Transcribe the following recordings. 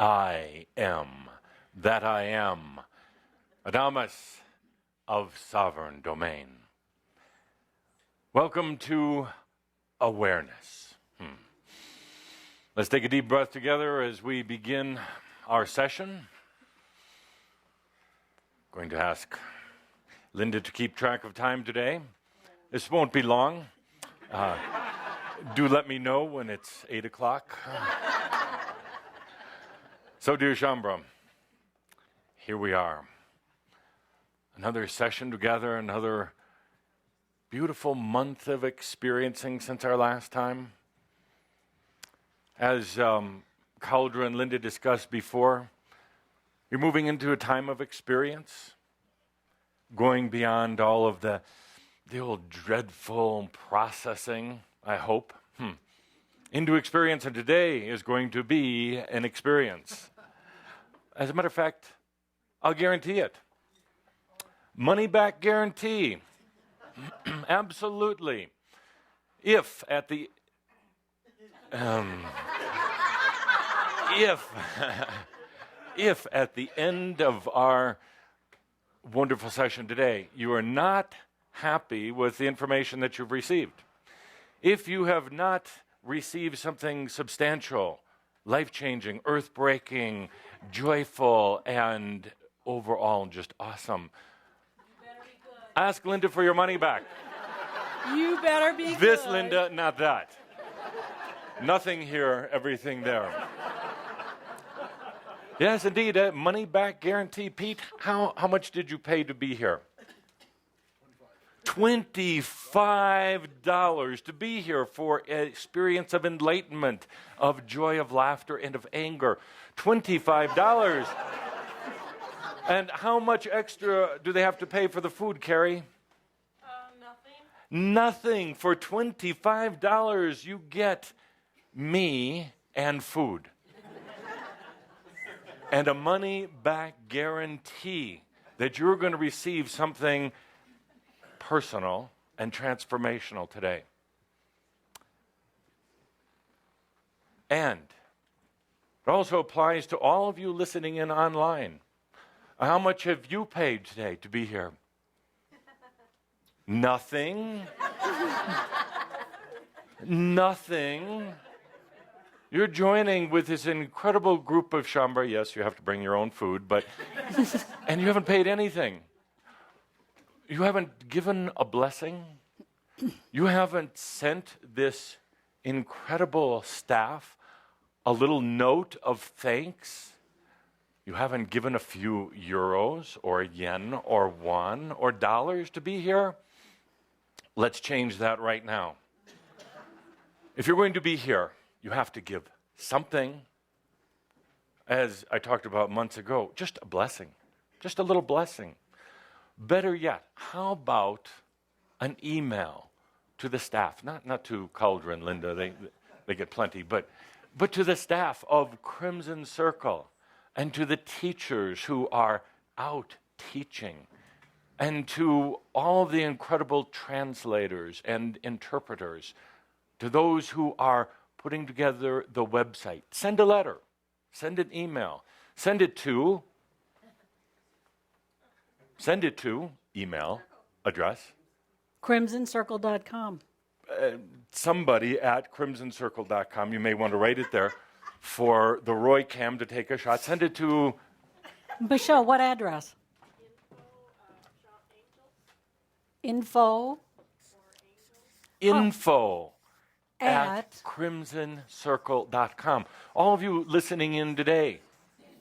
I am that I am. Adamus of sovereign domain. Welcome to awareness. Let's take a deep breath together as we begin our session. Going to ask Linda to keep track of time today. This won't be long. Do let me know when it's 8 o'clock. So, dear Shambra, here we are. Another session together, another beautiful month of experiencing since our last time. As Cauldre and Linda discussed before, you're moving into a time of experience, going beyond all of the old dreadful processing, I hope, into experience, and today is going to be an experience. As a matter of fact, I'll guarantee it. Money back guarantee. Absolutely. If at the if at the end of our wonderful session today, you are not happy with the information that you've received, if you have not received something substantial, life-changing, earth-breaking, joyful, and overall just awesome, ask Linda for your money back. You better be This, good. Linda, not that. Nothing here, everything there. Yes, indeed, a money-back guarantee. Pete, how much did you pay to be here? $25 to be here for an experience of enlightenment, of joy, of laughter, and of anger. $25. And how much extra do they have to pay for the food, Carrie? Nothing. Nothing. For $25, you get me and food. And a money-back guarantee that you're going to receive something personal and transformational today. And it also applies to all of you listening in online. How much have you paid today to be here? Nothing. Nothing. You're joining with this incredible group of Shambra. Yes, you have to bring your own food, but and you haven't paid anything. You haven't given a blessing. You haven't sent this incredible staff a little note of thanks. You haven't given a few euros or yen or won or dollars to be here. Let's change that right now. If you're going to be here, you have to give something. As I talked about months ago, just a blessing, just a little blessing. Better yet, how about an email to the staff, not to Cauldre and Linda, they get plenty, but to the staff of Crimson Circle and to the teachers who are out teaching and to all the incredible translators and interpreters, to those who are putting together the website. Send a letter, send an email, send it to email address. CrimsonCircle.com. Somebody at crimsoncircle.com. You may want to write it there for the Roy Cam to take a shot. Send it to... Michelle, what address? Info at crimsoncircle.com. All of you listening in today,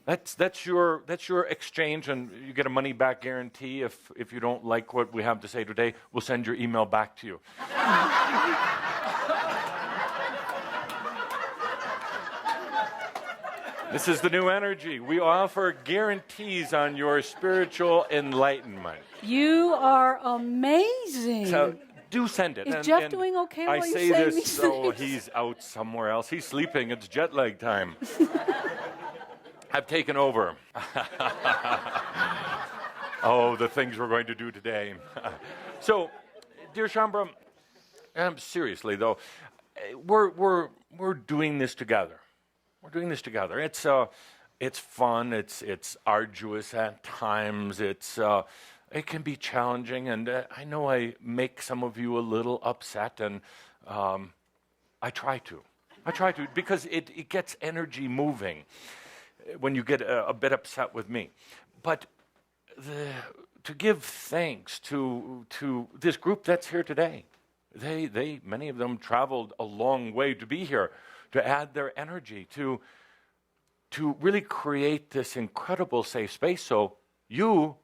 that's your exchange, and you get a money back guarantee. If you don't like what we have to say today, we'll send your email back to you. This is the new energy. We offer guarantees on your spiritual enlightenment. You are amazing. So do send it. Is Jeff doing okay while you're saying this, these so things? he's out somewhere else. He's sleeping. It's jet lag time. I've taken over. Oh, the things we're going to do today. So, dear Shambra, seriously though, we're doing this together. We're doing this together. It's It's fun. It's arduous at times. It can be challenging, and I know I make some of you a little upset, and I try to because it gets energy moving when you get a bit upset with me. But to give thanks to this group that's here today. They many of them traveled a long way to be here, to add their energy, to really create this incredible safe space so you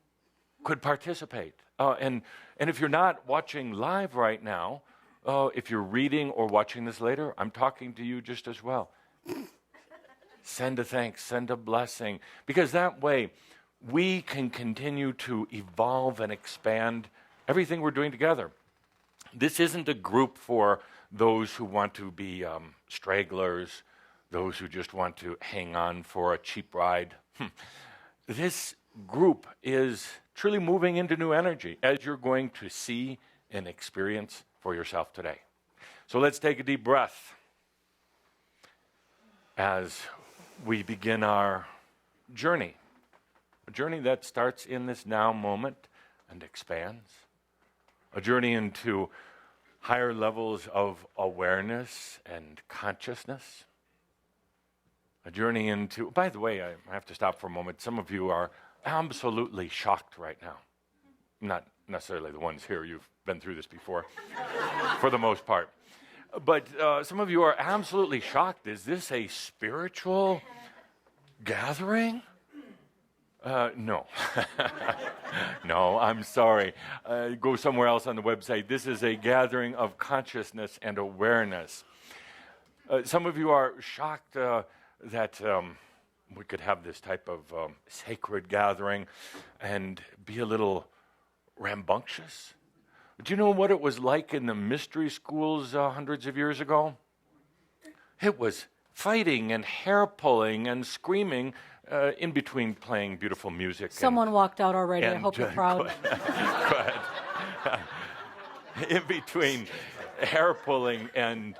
could participate. And if you're not watching live right now, if you're reading or watching this later, I'm talking to you just as well. Send a thanks, send a blessing, because that way we can continue to evolve and expand everything we're doing together. This isn't a group for those who want to be stragglers, those who just want to hang on for a cheap ride. This group is truly moving into new energy, as you're going to see and experience for yourself today. So let's take a deep breath as we begin our journey, a journey that starts in this now moment and expands, a journey into higher levels of awareness and consciousness, a journey into, by the way, I have to stop for a moment. Some of you are absolutely shocked right now. Not necessarily the ones here, you've been through this before, for the most part. But some of you are absolutely shocked. Is this a spiritual gathering? No. No, I'm sorry. Go somewhere else on the website. This is a gathering of consciousness and awareness. Some of you are shocked that we could have this type of sacred gathering and be a little rambunctious. Do you know what it was like in the mystery schools hundreds of years ago? It was fighting and hair pulling and screaming in between playing beautiful music. Someone walked out already. I hope you're proud. Go ahead. In between hair pulling and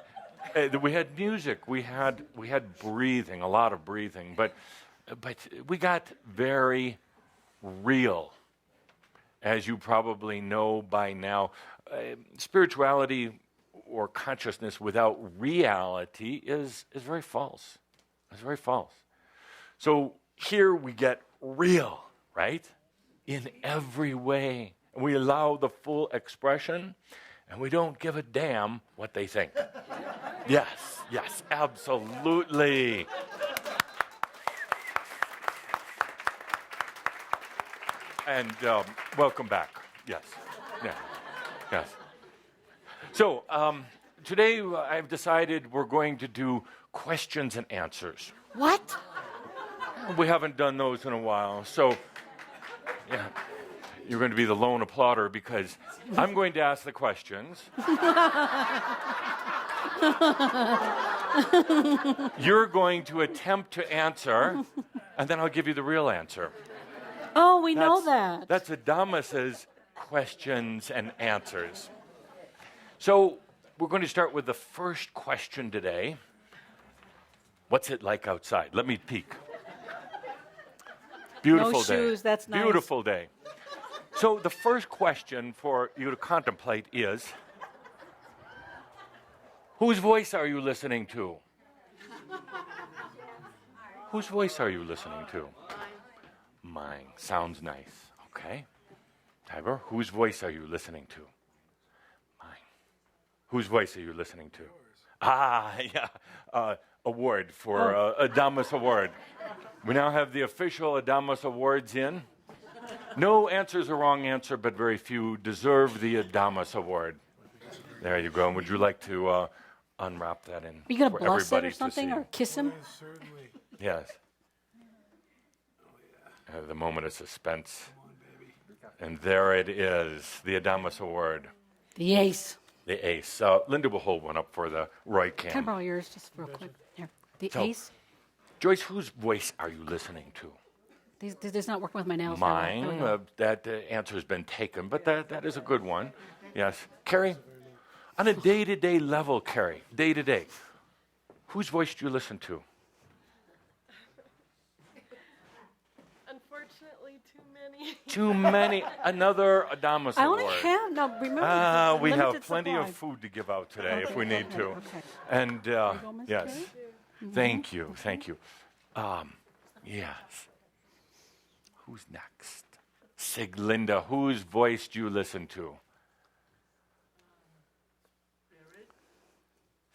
we had music. We had breathing, a lot of breathing, but we got very real. As you probably know by now, spirituality or consciousness without reality is very false. It's very false. So here we get real, right? In every way. We allow the full expression, and we don't give a damn what they think. Yes, absolutely. And welcome back. Yes. So today I've decided we're going to do questions and answers. What? We haven't done those in a while. So yeah, you're going to be the lone applauder because I'm going to ask the questions. You're going to attempt to answer, and then I'll give you the real answer. Oh, we know that. That's Adamus's questions and answers. So we're going to start with the first question today. What's it like outside? Let me peek. Beautiful no day. Shoes, that's nice. Beautiful day. So the first question for you to contemplate is, whose voice are you listening to? Whose voice are you listening to? Mine. Sounds nice. Okay. Tiber, whose voice are you listening to? Mine. Whose voice are you listening to? Yeah. Award for Adamus Award. We now have the official Adamus Awards in. No answer is a wrong answer, but very few deserve the Adamus Award. There you go. And would you like to unwrap that in? Are you going to bless it everybody or something, to see? or kiss him? Certainly. Yes. The moment of suspense. And there it is, the Adamus Award. The ace. The ace. Linda will hold one up for the Roy Can I Cam. borrow yours just real quick? Here. The So, ace. Joyce, whose voice are you listening to? This is not working with my nails. very well. There we Mine. go. That answer has been taken, but that is a good one. Yes. Carrie, on a day-to-day level, Carrie, day-to-day, whose voice do you listen to? Too many. Another Adamus I award. only have, now remember, We have limited plenty supply. of food to give out today if we need to. Okay. And go, Ms. yes, Carey. thank you, thank you. Yes. Who's next? Siglinda, whose voice do you listen to?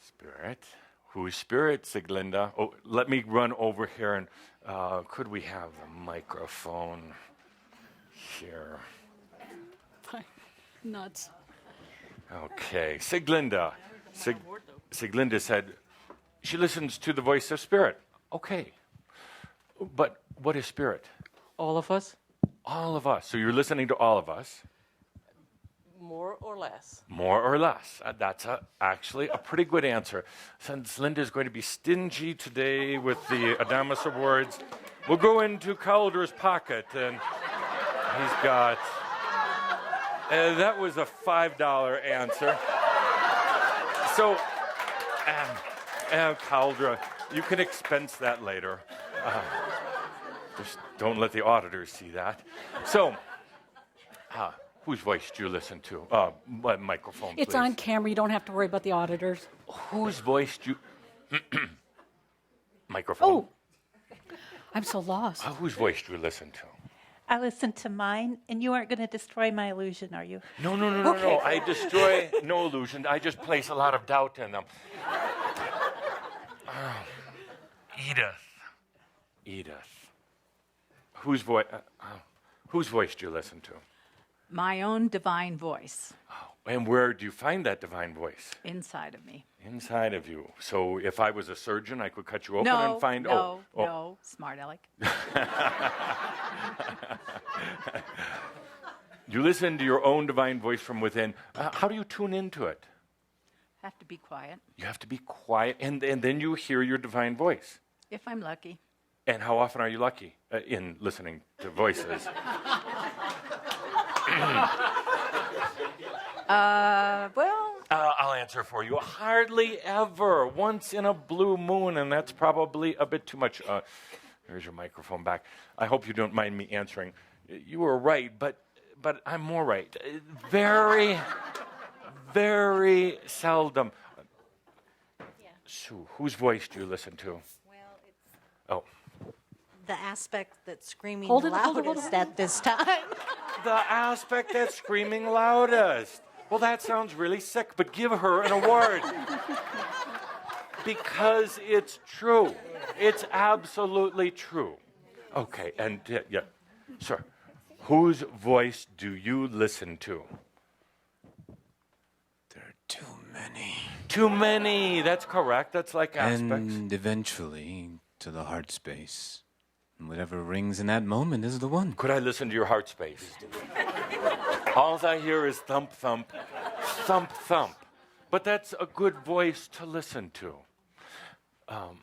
Spirit. Whose spirit, Siglinda? Oh, let me run over here and could we have the microphone here? Nuts. Okay, Siglinda. Siglinda said she listens to the voice of spirit. Okay, but what is spirit? All of us, All of us. So you're listening to all of us, more or less. more or less. That's actually a pretty good answer. Since Linda's going to be stingy today with the Adamus Awards, we'll go into Calder's pocket, and he's got. That was a $5 answer. So, Caldra, you can expense that later. Just don't let the auditors see that. So, whose voice do you listen to? Microphone, please. It's on camera. You don't have to worry about the auditors. Whose voice do you... Microphone. Oh, I'm so lost. Whose voice do you listen to? I listened to mine, and you aren't going to destroy my illusion, are you? No. I destroy no illusion. I just place a lot of doubt in them. Edith. Whose voice do you listen to? My own divine voice And where do you find that divine voice? inside of me. Inside of you. So if I was a surgeon, I could cut you open No, and find... no, smart aleck. You listen to your own divine voice from within. How do you tune into it? Have to be quiet You have to be quiet, and then you hear your divine voice. if I'm lucky. And how often are you lucky in listening to voices? Well, I'll answer for you. Hardly ever. Once in a blue moon, and that's probably a bit too much. There's your microphone back. I hope you don't mind me answering. You were right, but I'm more right. Very, very seldom. Sue, whose voice do you listen to? Well, it's Oh, the aspect that's screaming Hold it, loudest at this time. the aspect that's screaming loudest. Well, that sounds really sick, but give her an award. Because it's true. It's absolutely true. Okay, and yeah, sir. Whose voice do you listen to? There are too many. Too many. That's correct. That's like aspects. And eventually to the heart space. And whatever rings in that moment is the one. Could I listen to your heart space? All I hear is thump, thump, thump, thump. But that's a good voice to listen to.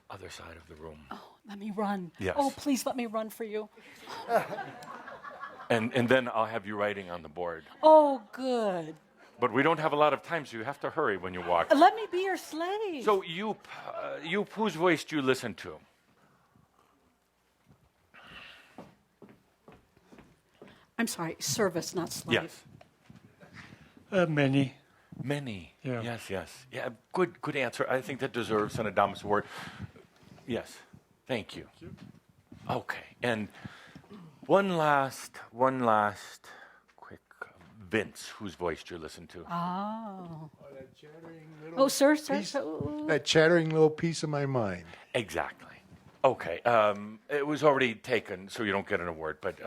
Other side of the room. Let me run. Yes. Oh, please let me run for you. And then I'll have you writing on the board. Oh, good. But we don't have a lot of time, so you have to hurry when you walk. Let me be your slave. So you, whose voice do you listen to? I'm sorry, service, not slave. Yes. Many. Many. Yeah. Yes. Yeah, good answer. I think that deserves an Adamus Award. Yes. Thank you. Okay. And one last quick Vince, whose voice do you listen to? Oh. That chattering little Oh, sir. piece- that chattering little piece of my mind. Exactly. Okay. It was already taken, so you don't get an award, but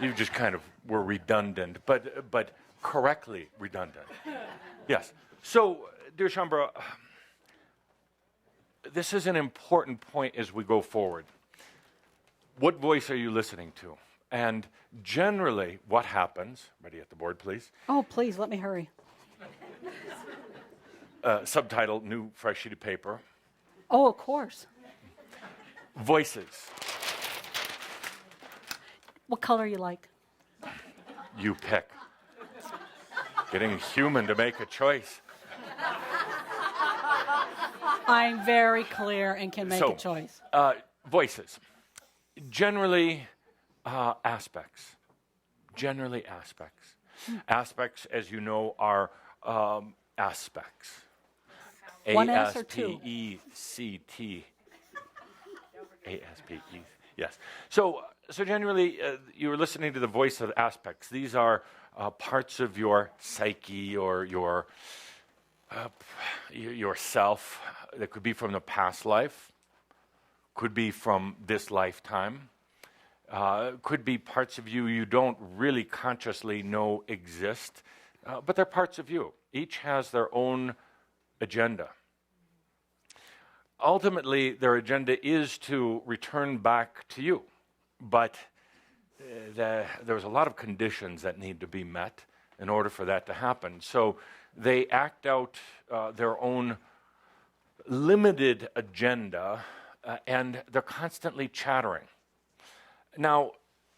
you just kind of were redundant, but correctly redundant. Yes. So, dear Shambra, this is an important point as we go forward. What voice are you listening to? And generally, what happens, ready at the board, please, Oh, please, let me hurry. subtitle, new fresh sheet of paper, Oh, of course. voices. What color you like? You pick. Getting human to make a choice. I'm very clear and can make a choice. Voices. Generally, aspects. Generally aspects. Aspects, as you know, are aspects. One S or two? A-S-P-E-C-T. A-S-P-E, yes. So generally, you're listening to the voice of aspects. These are parts of your psyche or yourself that could be from the past life, could be from this lifetime, could be parts of you you don't really consciously know exist, but they're parts of you. Each has their own agenda. Ultimately, their agenda is to return back to you, but there's a lot of conditions that need to be met in order for that to happen. So they act out their own limited agenda, and they're constantly chattering. Now,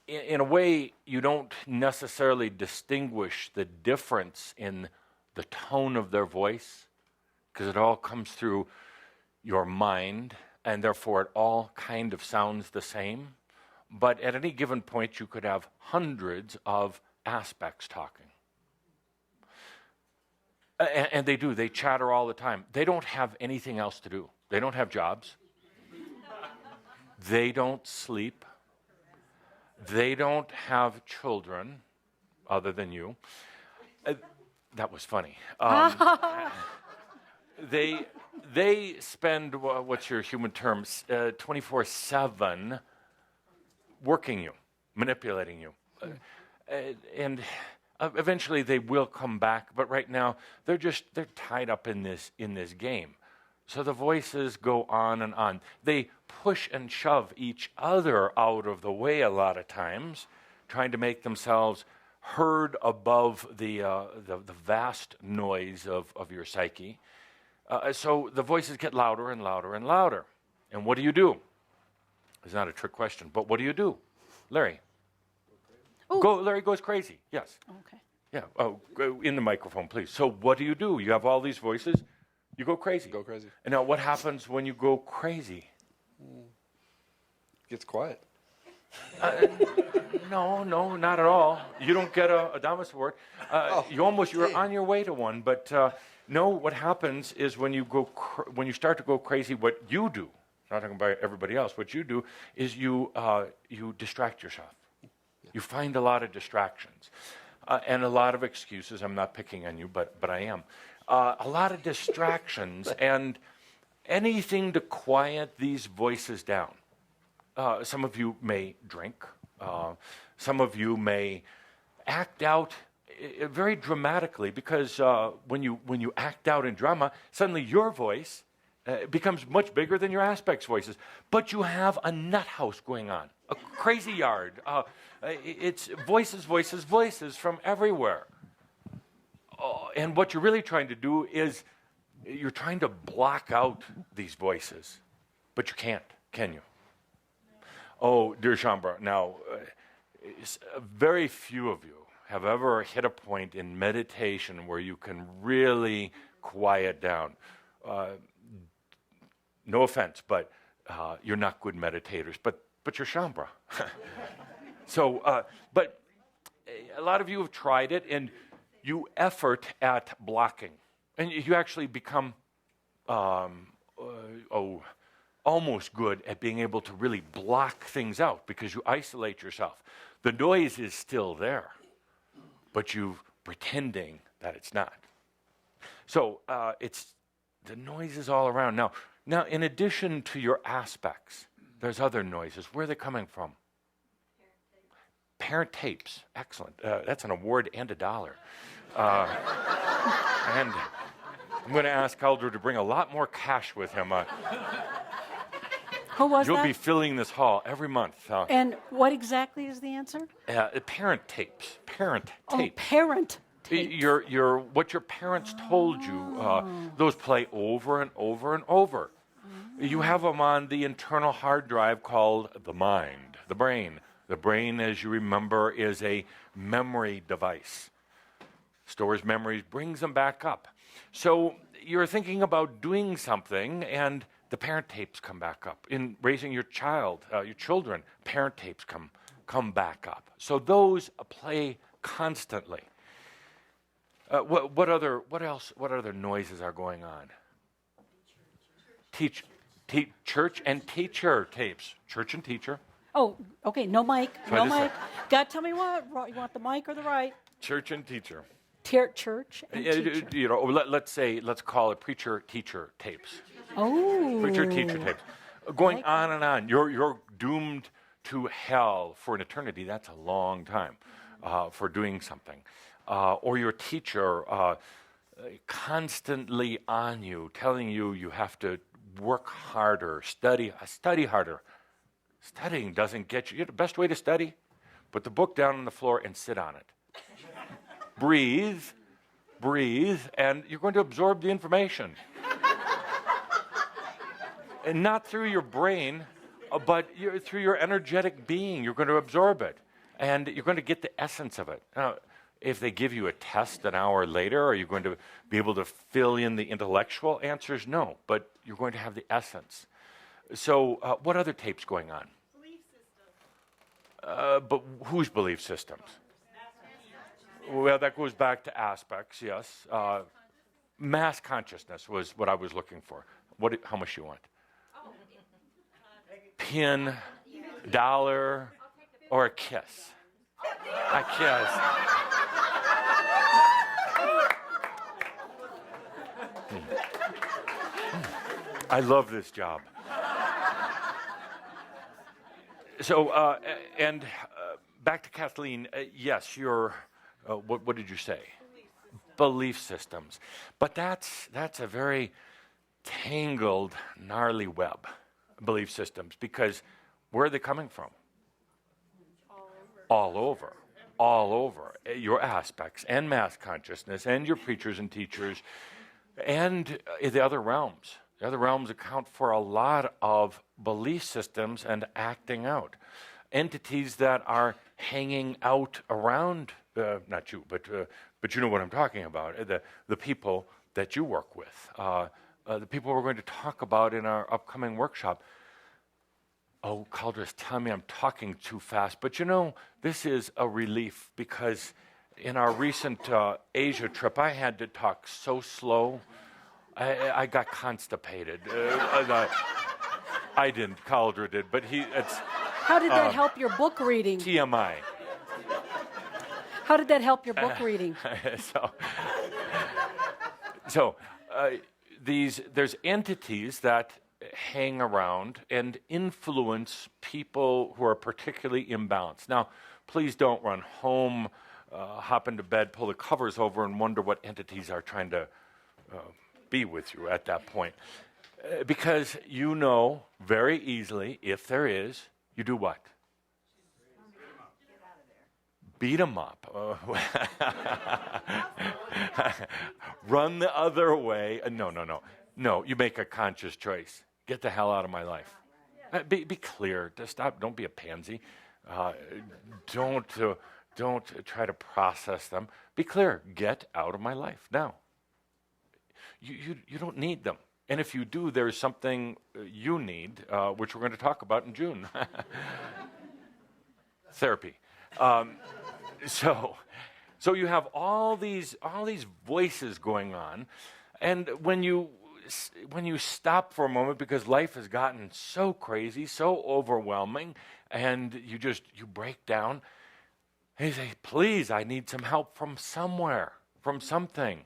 in a way, you don't necessarily distinguish the difference in the tone of their voice, because it all comes through your mind, and therefore it all kind of sounds the same. But at any given point, you could have hundreds of aspects talking. And they do. They chatter all the time. They don't have anything else to do. They don't have jobs. They don't sleep. They don't have children other than you. That was funny. They spend, what's your human term, 24/7 working you, manipulating you. And eventually they will come back, but right now they're tied up in this game. So the voices go on and on. They push and shove each other out of the way a lot of times, trying to make themselves heard above the vast noise of your psyche. So the voices get louder and louder and louder. And what do you do? It's not a trick question, but what do you do? Larry. Larry goes crazy, yes. Okay. Yeah, go in the microphone, please. So what do? You have all these voices. You go crazy. Go crazy. And now what happens when you go crazy? Gets quiet. No, not at all. You don't get a Adamus award. You're on your way to one, but no. What happens is when you start to go crazy, what you do, not talking about everybody else, what you do is you distract yourself. You find a lot of distractions and a lot of excuses. I'm not picking on you, but I am. A lot of distractions and anything to quiet these voices down. Some of you may drink. Some of you may act out very dramatically, because when you act out in drama, suddenly your voice becomes much bigger than your aspects' voices. But you have a nut house going on, a crazy yard. It's voices from everywhere. And what you're really trying to do is you're trying to block out these voices, but you can't, can you? Oh, dear Shambra, now, very few of you have ever hit a point in meditation where you can really quiet down. No offense, but you're not good meditators, but you're Shambra. So, but a lot of you have tried it, and you effort at blocking, and you actually become almost good at being able to really block things out, because you isolate yourself. The noise is still there, but you're pretending that it's not. So the noise is all around. Now, in addition to your aspects, there's other noises. Where are they coming from? Parent tapes. Excellent. That's an award and $1. And I'm going to ask Alder to bring a lot more cash with him. Who was You'll that? be filling this hall every month. And what exactly is the answer? Parent tapes. Parent Oh, tape. parent tape. What your parents told you. Those play over and over and over. You have them on the internal hard drive called the mind, the brain. The brain, as you remember, is a memory device. Stores memories, brings them back up. So you're thinking about doing something, and the parent tapes come back up. In raising your child, your children, parent tapes come come back up. So those play constantly. What other noises are going on? Church and teacher tapes. Church and teacher. Oh, okay, no mic, Try no this mic. God, tell me what, you want the mic or the right? Church and teacher. Church and teacher. Let's call it preacher-teacher tapes. Oh. Preacher-teacher tapes. Going on and on. You're doomed to hell for an eternity. That's a long time for doing something. Or your teacher constantly on you, telling you have to work harder, study harder. Studying doesn't get you. The best way to study, put the book down on the floor and sit on it. breathe, and you're going to absorb the information. And not through your brain, but through your energetic being. You're going to absorb it, and you're going to get the essence of it. Now, if they give you a test an hour later, are you going to be able to fill in the intellectual answers? No, but you're going to have the essence. So what other tapes going on? Belief systems. But whose belief systems? Well, that goes back to aspects, yes. Mass consciousness was what I was looking for. How much you want? Pin, dollar, or a kiss? A kiss. I love this job. So, back to Kathleen. Yes, what did you say? Belief systems. But that's a very tangled, gnarly web, belief systems, because where are they coming from? All over. Your aspects and mass consciousness and your preachers and teachers and the other realms. The other realms account for a lot of belief systems and acting out. Entities that are hanging out around, not you, but you know what I'm talking about, the people that you work with, the people we're going to talk about in our upcoming workshop. Oh, Caldress, tell me I'm talking too fast. But you know, this is a relief because in our recent Asia trip, I had to talk so slow. I got constipated. I didn't, Caldress did, but How did that help your book reading? TMI. How did that help your book reading? There's entities that hang around and influence people who are particularly imbalanced. Now, please don't run home, hop into bed, pull the covers over, and wonder what entities are trying to be with you at that point. Because you know very easily, if there is, you do what? Beat them up. Run the other way. No, you make a conscious choice. Get the hell out of my life. Be clear. Stop. Don't be a pansy. Don't try to process them. Be clear. Get out of my life now. You don't need them. And if you do, there's something you need, which we're going to talk about in June. Therapy. So you have all these voices going on, and when you stop for a moment because life has gotten so crazy, so overwhelming, and you break down, and you say, "Please, I need some help from somewhere, from something,"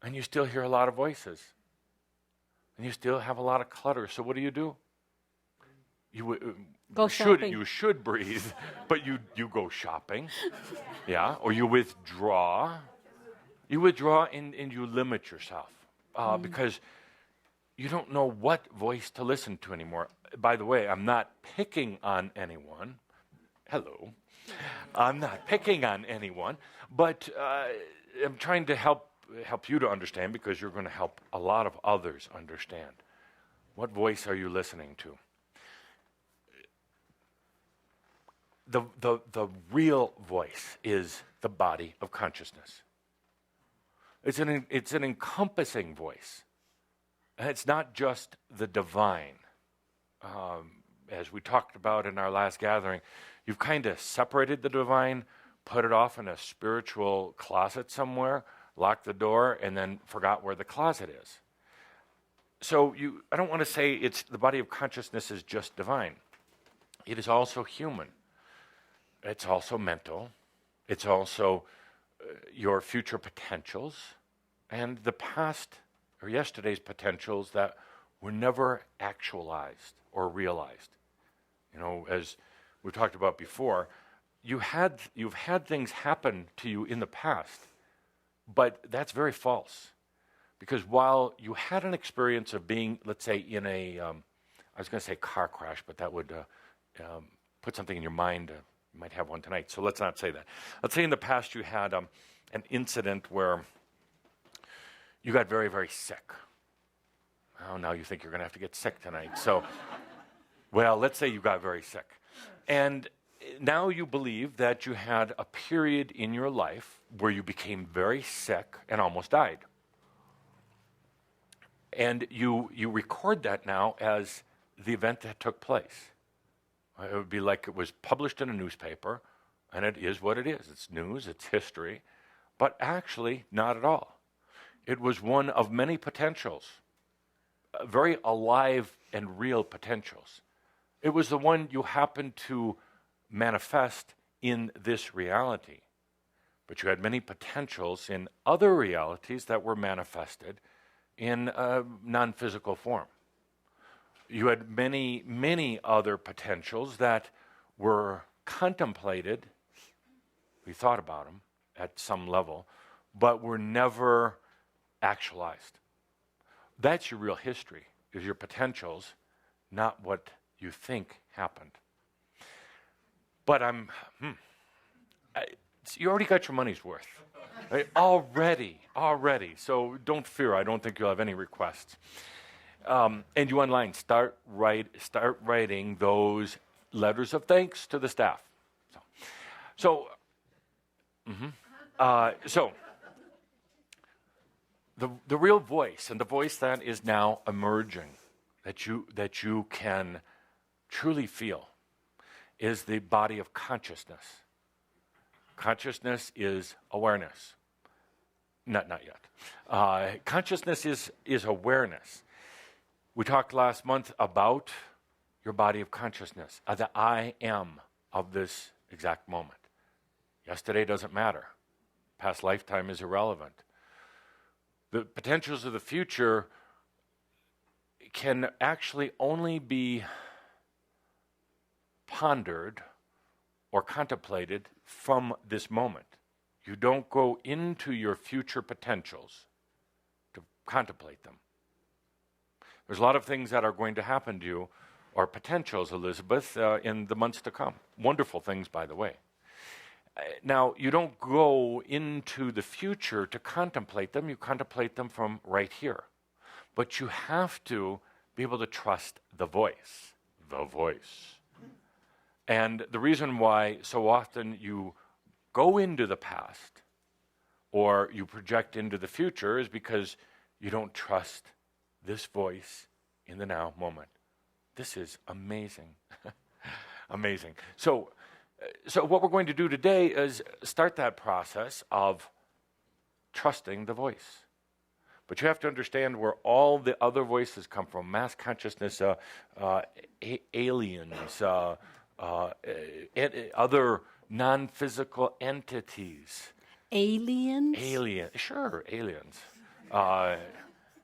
and you still hear a lot of voices, and you still have a lot of clutter. So what do? You should breathe, but you go shopping, yeah, or you withdraw. You withdraw and you limit yourself because you don't know what voice to listen to anymore. By the way, I'm not picking on anyone. Hello. I'm not picking on anyone, but I'm trying to help you to understand because you're going to help a lot of others understand. What voice are you listening to? The real voice is the body of consciousness. It's an encompassing voice. And it's not just the divine. as we talked about in our last gathering, you've kind of separated the divine, put it off in a spiritual closet somewhere, locked the door, and then forgot where the closet is. So I don't want to say it's the body of consciousness is just divine. It is also human. It's also mental. It's also your future potentials and the past or yesterday's potentials that were never actualized or realized. You know, as we talked about before, you've had things happen to you in the past, but that's very false. Because while you had an experience of being, let's say, in I was going to say car crash, but that would put something in your mind. You might have one tonight, so let's not say that. Let's say in the past you had an incident where you got very, very sick. Oh, now you think you're going to have to get sick tonight. So, well, let's say you got very sick. And now you believe that you had a period in your life where you became very sick and almost died. And you record that now as the event that took place. It would be like it was published in a newspaper, and it is what it is. It's news, it's history, but actually not at all. It was one of many potentials, very alive and real potentials. It was the one you happened to manifest in this reality. But you had many potentials in other realities that were manifested in a non-physical form. You had many, many other potentials that were contemplated. We thought about them at some level, but were never actualized. That's your real history, is your potentials, not what you think happened. But you already got your money's worth. Right? Already. So don't fear. I don't think you'll have any requests. And you online, start writing those letters of thanks to the staff. So the real voice, and the voice that is now emerging, that you can truly feel, is the body of consciousness. Consciousness is awareness. Not yet. Consciousness is awareness. We talked last month about your body of consciousness, the I am of this exact moment. Yesterday doesn't matter. Past lifetime is irrelevant. The potentials of the future can actually only be pondered or contemplated from this moment. You don't go into your future potentials to contemplate them. There's a lot of things that are going to happen to you, or potentials, Elizabeth, in the months to come. Wonderful things, by the way. Now, you don't go into the future to contemplate them. You contemplate them from right here. But you have to be able to trust the voice. The voice. And the reason why so often you go into the past or you project into the future is because you don't trust this voice in the now moment. This is amazing. Amazing. So what we're going to do today is start that process of trusting the voice. But you have to understand where all the other voices come from. Mass consciousness, aliens, other non-physical entities. Aliens? Sure, aliens.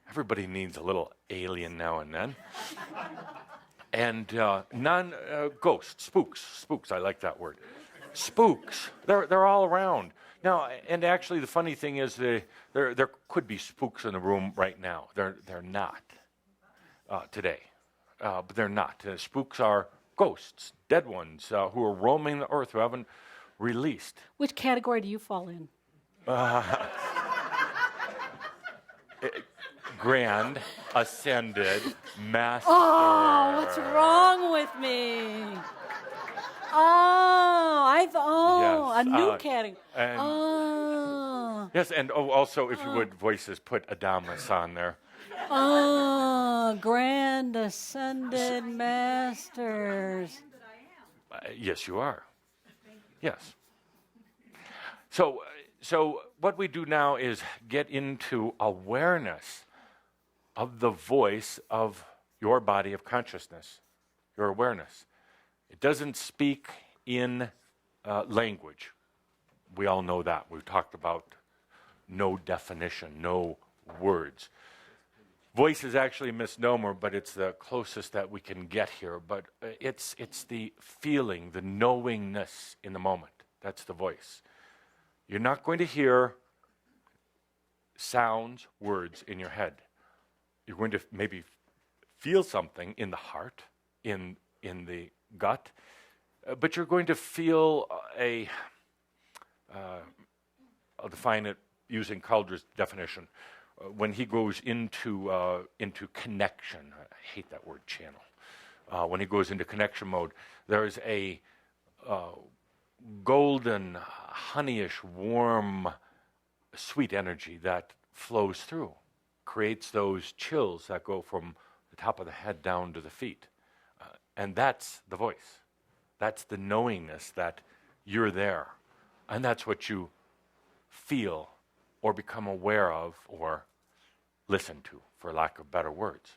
Everybody needs a little alien now and then. And ghosts, spooks, I like that word. Spooks, they're all around. Now, and actually the funny thing is there could be spooks in the room right now. They're not today, but they're not. Spooks are ghosts, dead ones who are roaming the earth, who haven't released. Which category do you fall in? Grand, ascended, master. Oh, what's wrong with me? Yes, a new category. And Oh. yes, and also, if you would, voices, put Adamus on there. Oh, grand ascended masters. Yes, you are. Yes. So what we do now is get into awareness of the voice of your body of consciousness, your awareness. It doesn't speak in language. We all know that. We've talked about no definition, no words. Voice is actually a misnomer, but it's the closest that we can get here. But it's the feeling, the knowingness in the moment. That's the voice. You're not going to hear sounds, words in your head. You're going to maybe feel something in the heart, in the gut, but you're going to feel I'll define it using Calder's definition. When he goes into connection, I hate that word channel. When he goes into connection mode, there's a golden, honeyish, warm, sweet energy that flows through, creates those chills that go from the top of the head down to the feet. And that's the voice. That's the knowingness that you're there. And that's what you feel or become aware of or listen to, for lack of better words.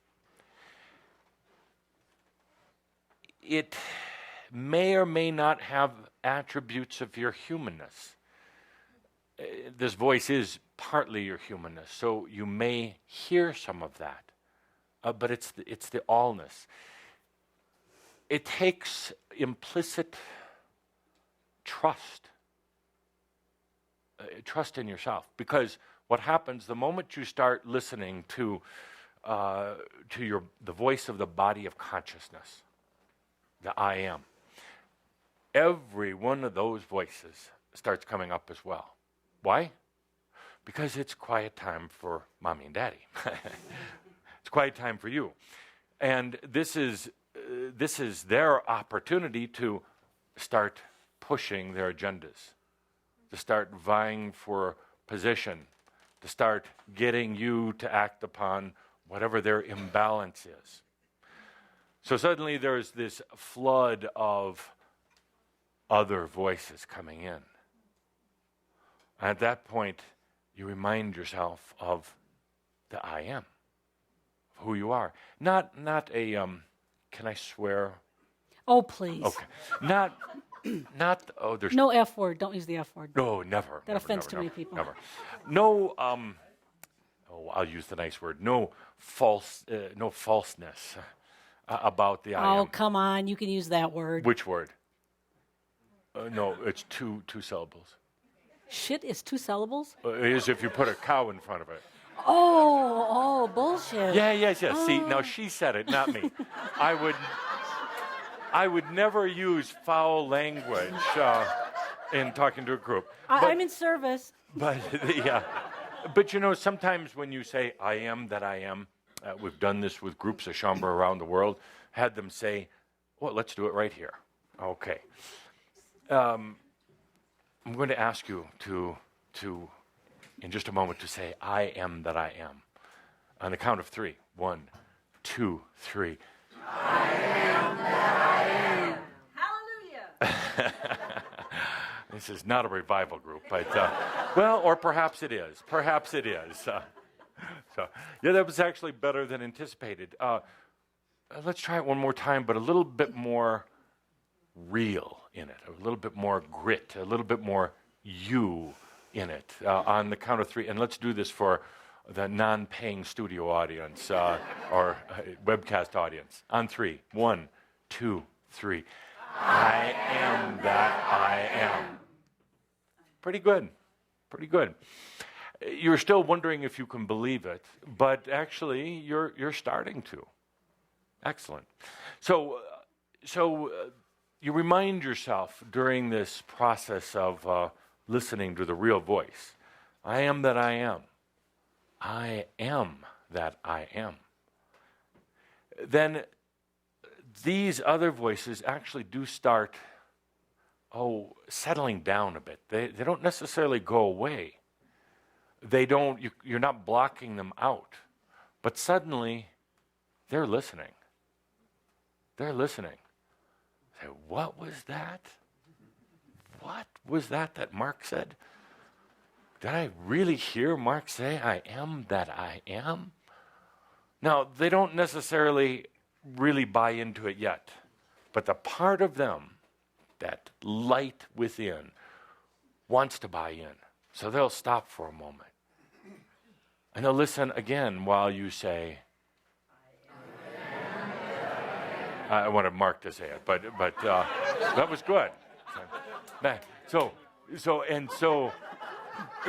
It may or may not have attributes of your humanness. This voice is partly your humanness, so you may hear some of that, but it's the allness. It takes implicit trust in yourself, because what happens the moment you start listening to the voice of the body of consciousness, the I am, every one of those voices starts coming up as well. Why? Because it's quiet time for mommy and daddy. It's quiet time for you, and this is their opportunity to start pushing their agendas, to start vying for position, to start getting you to act upon whatever their imbalance is. So suddenly there's this flood of other voices coming in. At that point, you remind yourself of the I am, of who you are. Not a, can I swear? Oh, please. Okay. There's No F word. Don't use the F word. no, never. That never, offends never, too many never, people. Never. No, I'll use the nice word. No falseness about the I am. Oh, come on. You can use that word. Which word? No, it's two syllables. Shit is 2 syllables? It is if you put a cow in front of it. Oh, bullshit. Yeah, yes. See, now she said it, not me. I would never use foul language in talking to a group. I'm in service. But yeah, but you know, sometimes when you say "I am that I am," we've done this with groups of Shambhala around the world. Had them say, "Well, let's do it right here." Okay. I'm going to ask you to, in just a moment, to say, "I am that I am," on the count of 3. 1, 2, 3. I am that I am. Hallelujah. This is not a revival group, but, well, or perhaps it is. Perhaps it is. So, yeah, that was actually better than anticipated. Let's try it one more time, but a little bit more real in it, a little bit more grit, a little bit more you in it, on the count of 3. And let's do this for the non-paying studio audience or webcast audience. On 3. 1, 2, 3. I am that I am. Pretty good. Pretty good. You're still wondering if you can believe it, but actually you're starting to. Excellent. So you remind yourself during this process of listening to the real voice, I am that I am. I am that I am. Then these other voices actually do start, settling down a bit. They don't necessarily go away. You're not blocking them out, But suddenly, they're listening. They're listening. Say, what was that? What was that Mark said? Did I really hear Mark say, I am that I am? Now, they don't necessarily really buy into it yet, but the part of them, that light within, wants to buy in. So they'll stop for a moment. And they'll listen again while you say, I wanted Mark to say it, but that was good. So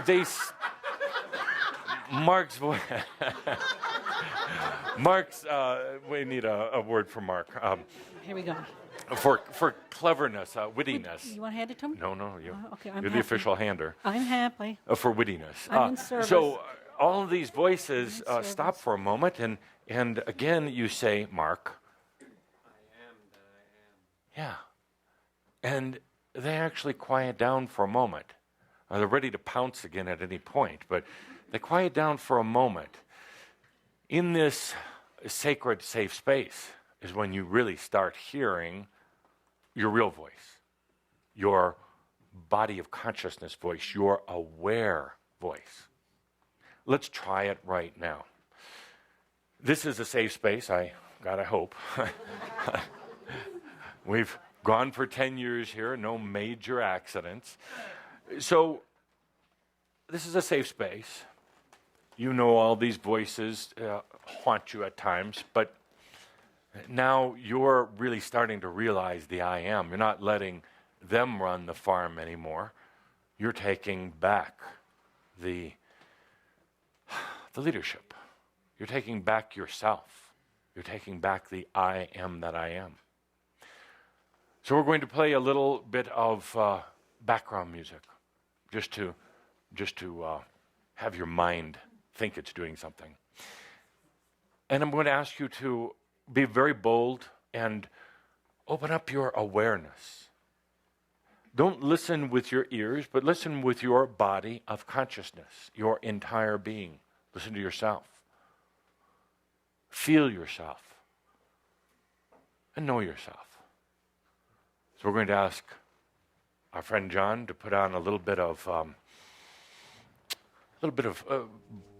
they, Mark's voice, we need a word for Mark. Here we go. For cleverness, wittiness. You want to hand it to me? No, you, Okay, you're the official hander. I'm happy. For wittiness. I'm in service. So all of these voices stop for a moment, and again you say, Mark. Yeah. And they actually quiet down for a moment. They're ready to pounce again at any point, but they quiet down for a moment. In this sacred, safe space is when you really start hearing your real voice, your body of consciousness voice, your aware voice. Let's try it right now. This is a safe space, I hope. We've gone for 10 years here, no major accidents. So this is a safe space. You know all these voices haunt you at times, but now you're really starting to realize the I am. You're not letting them run the farm anymore. You're taking back the leadership. You're taking back yourself. You're taking back the I am that I am. So we're going to play a little bit of background music, just to have your mind think it's doing something. And I'm going to ask you to be very bold and open up your awareness. Don't listen with your ears, but listen with your body of consciousness, your entire being. Listen to yourself. Feel yourself. And know yourself. So we're going to ask our friend John to put on a little bit of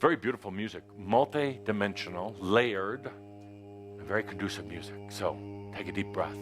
very beautiful music, multi-dimensional, layered, and very conducive music. So take a deep breath.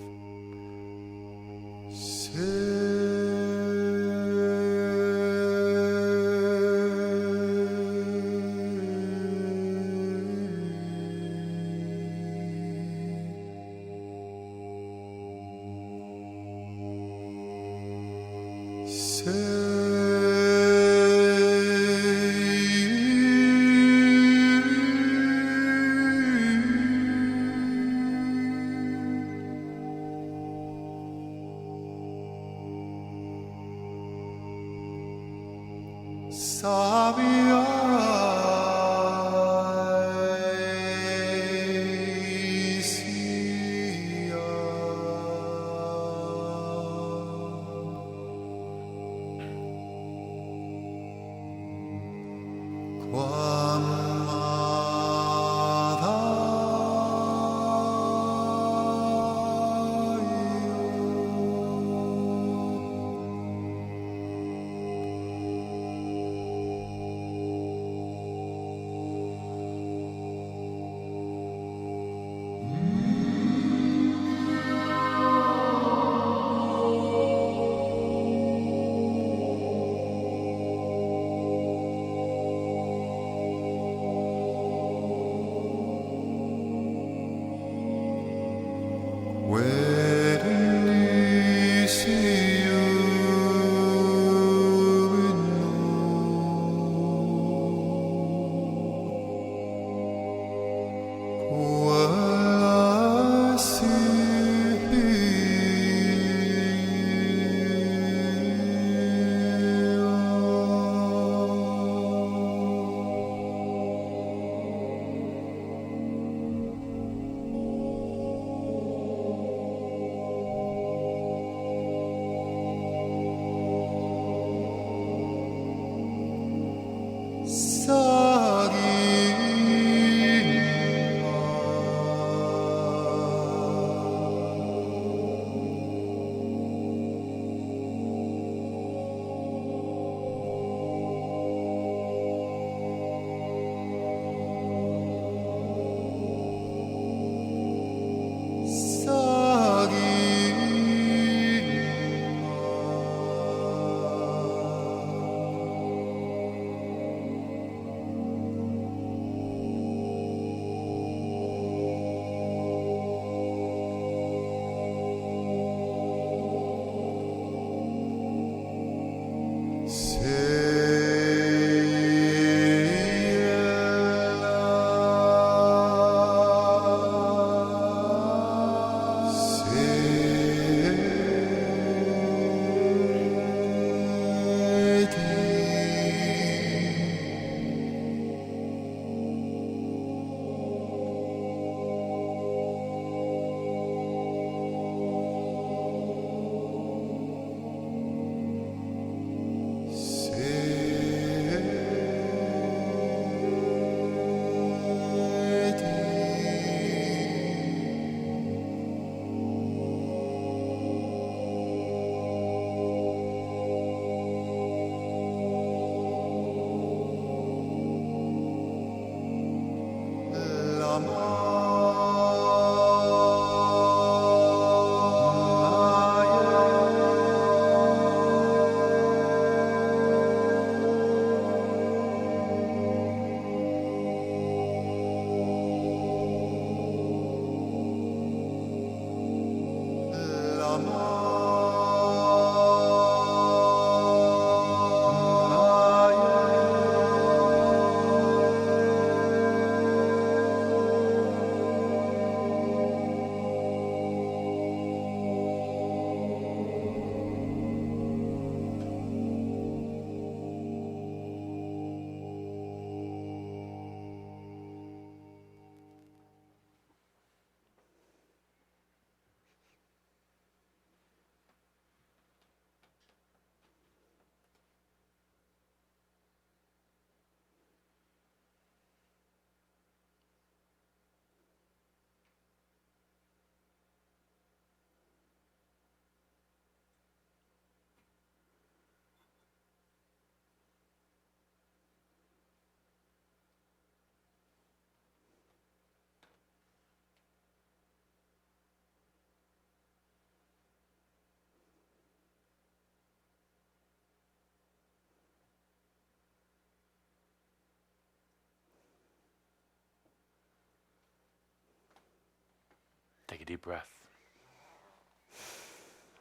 Take a deep breath.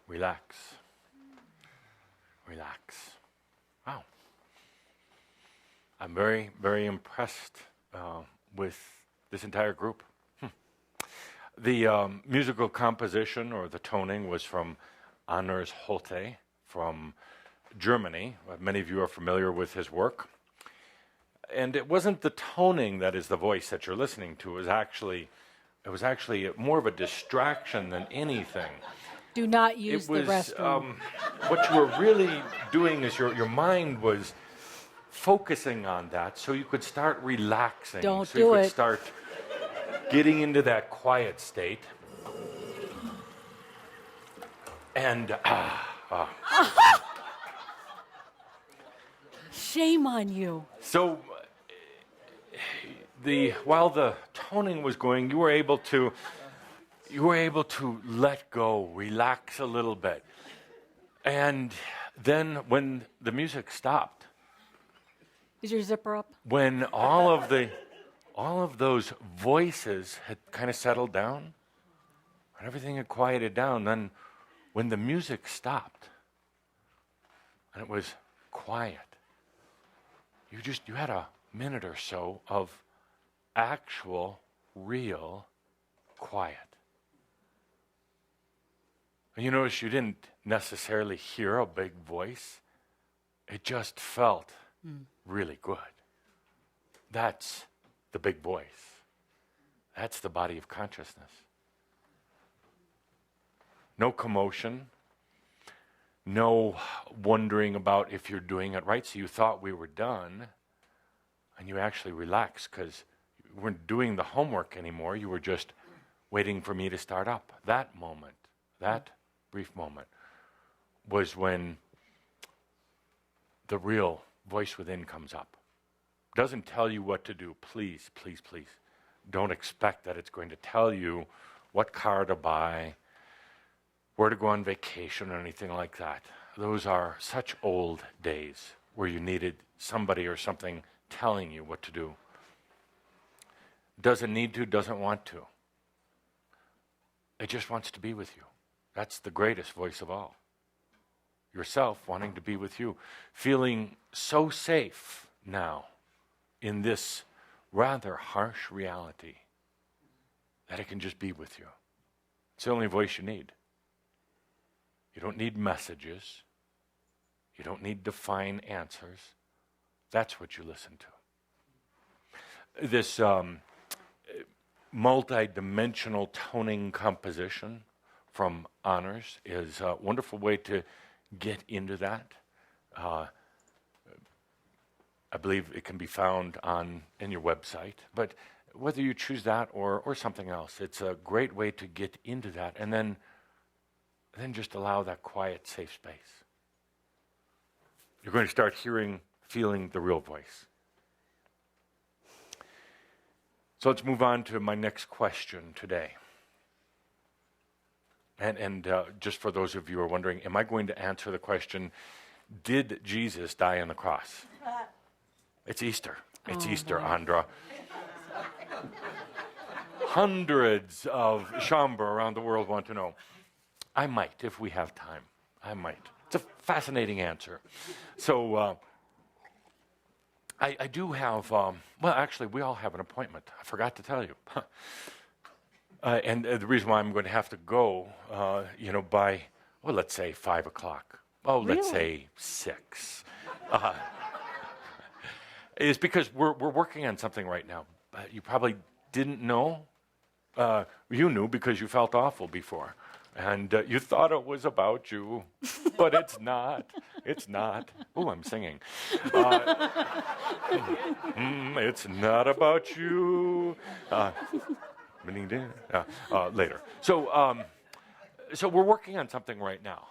Relax. Relax. Wow. I'm very, very impressed with this entire group. The musical composition or the toning was from Anders Holte from Germany. Many of you are familiar with his work. And it wasn't the toning that is the voice that you're listening to. It was actually more of a distraction than anything. Do not use It was the restroom. what you were really doing is your mind was focusing on that, so you could start relaxing. Don't so you do could it. start getting into that quiet state. And Shame on you. so while the toning was going, you were able to let go, relax a little bit. And then when the music stopped, Is your zipper up? when all of those voices had kind of settled down, and everything had quieted down, then when the music stopped and it was quiet, you had a minute or so of actual, real quiet. And you notice you didn't necessarily hear a big voice. It just felt really good. That's the big voice. That's the body of consciousness. No commotion. No wondering about if you're doing it right. So you thought we were done, and you actually relaxed because you weren't doing the homework anymore. You were just waiting for me to start up. That moment, that brief moment, was when the real voice within comes up. Doesn't tell you what to do. Please, please, please. Don't expect that it's going to tell you what car to buy, where to go on vacation, or anything like that. Those are such old days where you needed somebody or something telling you what to do. Doesn't need to, doesn't want to. It just wants to be with you. That's the greatest voice of all. Yourself wanting to be with you, feeling so safe now in this rather harsh reality that it can just be with you. It's the only voice you need. You don't need messages. You don't need to find answers. That's what you listen to. This multi-dimensional toning composition from Honors is a wonderful way to get into that. I believe it can be found in your website. But whether you choose that or something else, it's a great way to get into that and then just allow that quiet, safe space. You're going to start feeling the real voice. So let's move on to my next question today. And just for those of you who are wondering, am I going to answer the question, did Jesus die on the cross? It's Easter. It's Easter, Andra. Hundreds of Shamba around the world want to know. I might, if we have time. I might. It's a fascinating answer. So I do have, well, actually, we all have an appointment. I forgot to tell you. And the reason why I'm going to have to go, by, well, let's say 5 o'clock. Oh, let's say 6. Is because we're working on something right now. You probably didn't know. You knew because you felt awful before. And you thought it was about you, but it's not. It's not. Oh, I'm singing. It's not about you. Later. So we're working on something right now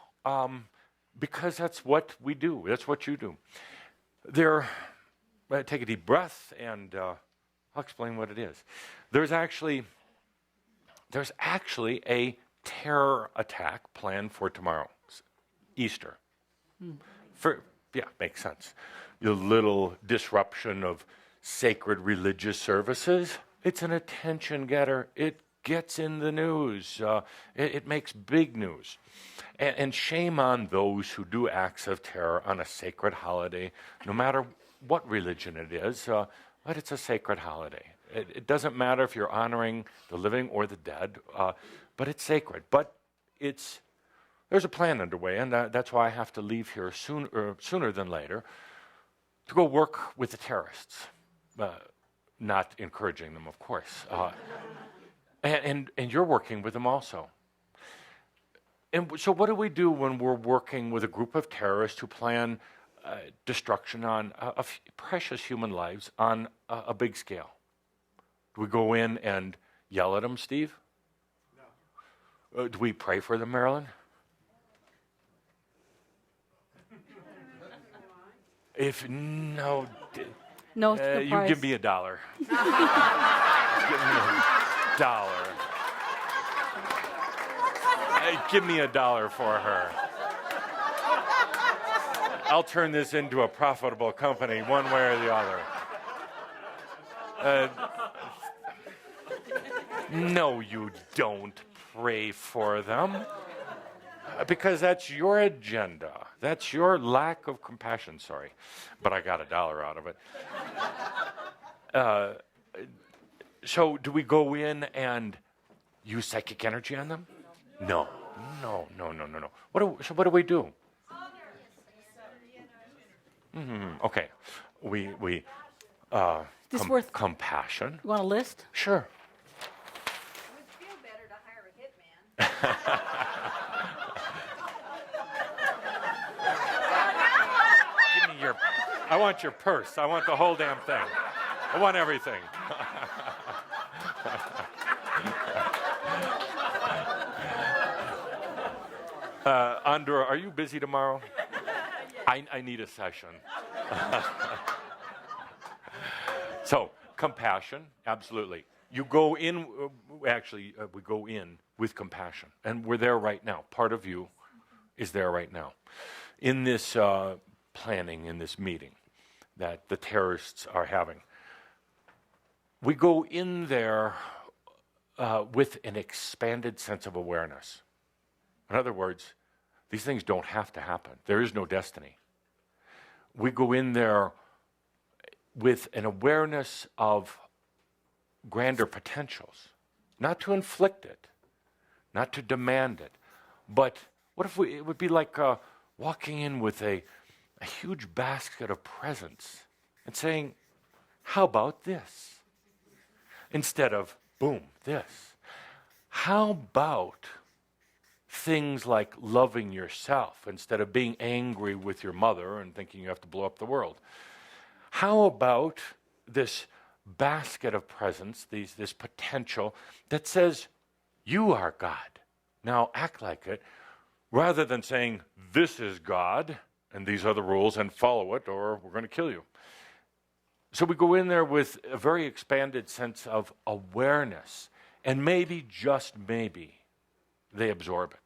because that's what we do. That's what you do. Take a deep breath, and I'll explain what it is. There's actually a terror attack planned for tomorrow, Easter. Makes sense. A little disruption of sacred religious services. It's an attention getter. It gets in the news. It makes big news. And shame on those who do acts of terror on a sacred holiday, no matter what religion it is, but it's a sacred holiday. It doesn't matter if you're honoring the living or the dead, but it's sacred. But there's a plan underway, and that's why I have to leave here sooner than later to go work with the terrorists. Not encouraging them, of course. And you're working with them also. And so what do we do when we're working with a group of terrorists who plan destruction on precious human lives on a big scale? Do we go in and yell at them, Steve? No. Do we pray for them, Marilyn? If no, No you surprise. give me $1. Give me $1. Give me $1 for her. I'll turn this into a profitable company one way or the other. No, you don't pray for them. Because that's your agenda. That's your lack of compassion, sorry. But I got $1 out of it. So do we go in and use psychic energy on them? No. What do we do? Okay. We This worth- compassion. You want a list? Sure. It would feel better to hire a hitman. Give me your. I want your purse. I want the whole damn thing. I want everything. Andra, are you busy tomorrow? I need a session. So, compassion, absolutely. You go in, we go in with compassion. And we're there right now. Part of you is there right now. In this planning, in this meeting that the terrorists are having, we go in there with an expanded sense of awareness. In other words, these things don't have to happen. There is no destiny. We go in there with an awareness of grander potentials, not to inflict it, not to demand it, but what if it would be like walking in with a huge basket of presents and saying, how about this? Instead of, boom, this. How about things like loving yourself instead of being angry with your mother and thinking you have to blow up the world? How about this basket of presents, this potential that says, you are God. Now act like it, rather than saying, this is God, and these are the rules, and follow it, or we're going to kill you. So we go in there with a very expanded sense of awareness, and maybe, just maybe, they absorb it.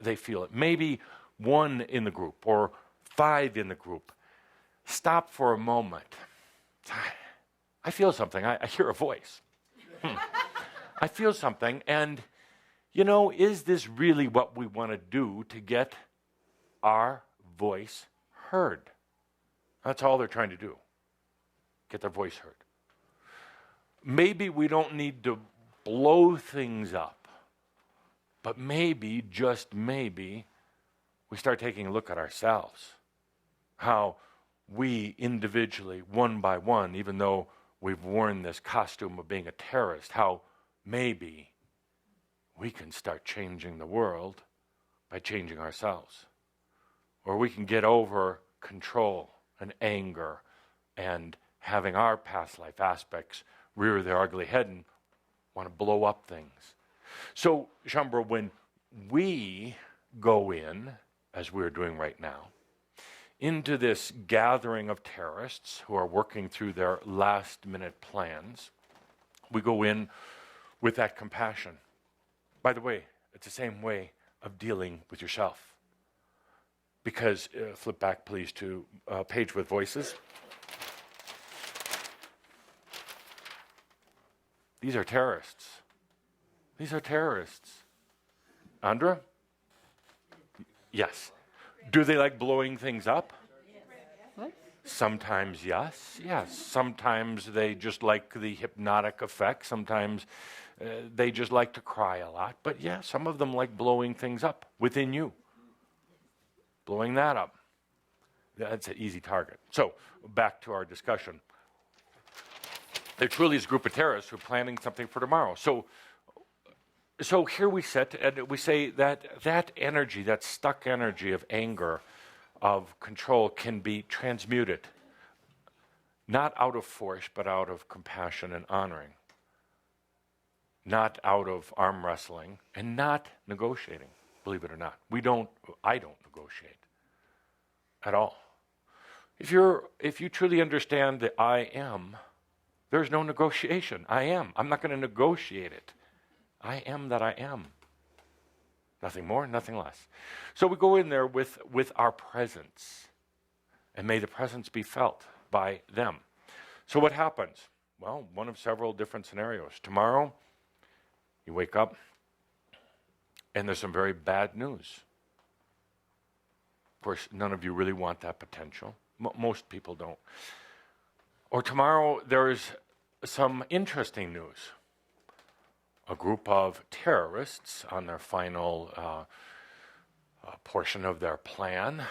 They feel it. Maybe one in the group, or 5 in the group, stop for a moment. I feel something. I hear a voice. I feel something, and is this really what we want to do to get our voice heard? That's all they're trying to do. Get their voice heard. Maybe we don't need to blow things up, but maybe, just maybe, we start taking a look at ourselves. How we individually, one by one, even though we've worn this costume of being a terrorist, how maybe we can start changing the world by changing ourselves. Or we can get over control and anger and having our past life aspects rear their ugly head and want to blow up things. So, Shambra, when we go in, as we're doing right now, into this gathering of terrorists who are working through their last-minute plans, we go in with that compassion. By the way, it's the same way of dealing with yourself. Because, flip back please to page with voices. These are terrorists. These are terrorists. Andra? Yes. Do they like blowing things up? What? Sometimes yes. Yes. Sometimes they just like the hypnotic effect. Sometimes they just like to cry a lot. But yeah, some of them like blowing things up within you. Blowing that up. That's an easy target. So, back to our discussion. There truly is a group of terrorists who are planning something for tomorrow. So here we sit and we say that energy, that stuck energy of anger, of control can be transmuted, not out of force, but out of compassion and honoring, not out of arm wrestling, and not negotiating, believe it or not. I don't negotiate at all. If you truly understand the I am, there's no negotiation. I am. I'm not going to negotiate it. I am that I am. Nothing more, nothing less. So we go in there with our presence, and may the presence be felt by them. So what happens? Well, one of several different scenarios. Tomorrow, you wake up, and there's some very bad news. Of course, none of you really want that potential. Most people don't. Or tomorrow, there's some interesting news. A group of terrorists on their final portion of their plan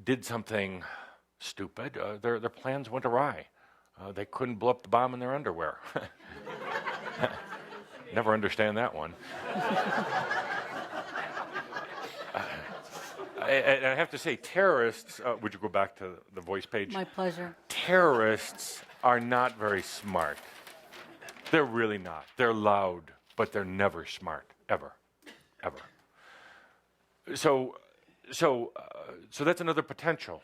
did something stupid. Their plans went awry. They couldn't blow up the bomb in their underwear. Never understand that one. I have to say, terrorists, would you go back to the voice page? My pleasure. Terrorists are not very smart. They're really not. They're loud, but they're never smart, ever. So that's another potential.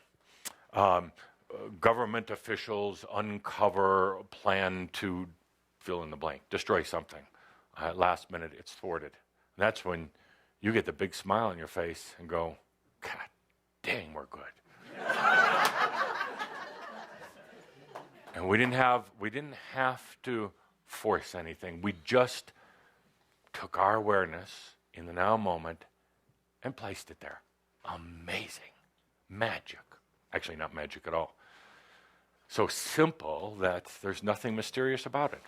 Government officials uncover a plan to fill in the blank, destroy something. Last minute, it's thwarted. That's when you get the big smile on your face and go, God dang, we're good. And we didn't have to force anything. We just took our awareness in the now moment and placed it there. Amazing. Magic. Actually, not magic at all. So simple that there's nothing mysterious about it.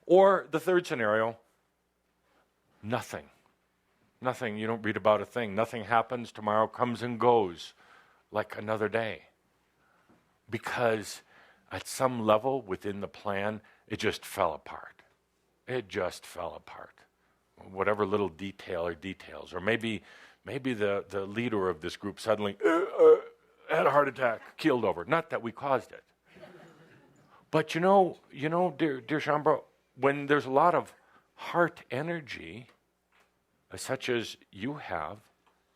Or the third scenario, nothing. Nothing. You don't read about a thing. Nothing happens. Tomorrow comes and goes like another day. Because at some level within the plan, it just fell apart. It just fell apart. Whatever little detail or details. Or maybe the leader of this group suddenly had a heart attack, keeled over. Not that we caused it. But you know, dear Shambra, when there's a lot of heart energy, such as you have,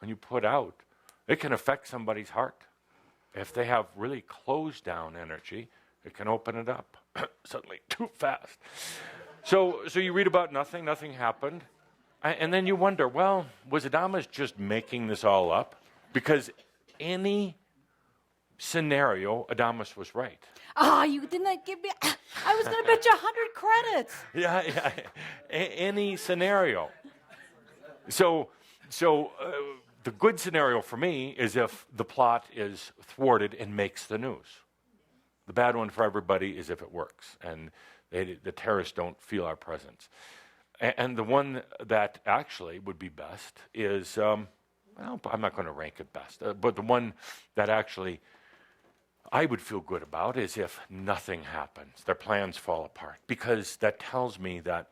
when you put out, it can affect somebody's heart. If they have really closed down energy, it can open it up suddenly too fast. So you read about nothing happened, and then you wonder, well, was Adamus just making this all up? Because any scenario, Adamus was right. You didn't give me. I was going to bet you 100 credits. Yeah. Any scenario. So the good scenario for me is if the plot is thwarted and makes the news. The bad one for everybody is if it works and the terrorists don't feel our presence. And the one that actually would be best is, well, I'm not going to rank it best, but the one that actually I would feel good about is if nothing happens, their plans fall apart, because that tells me that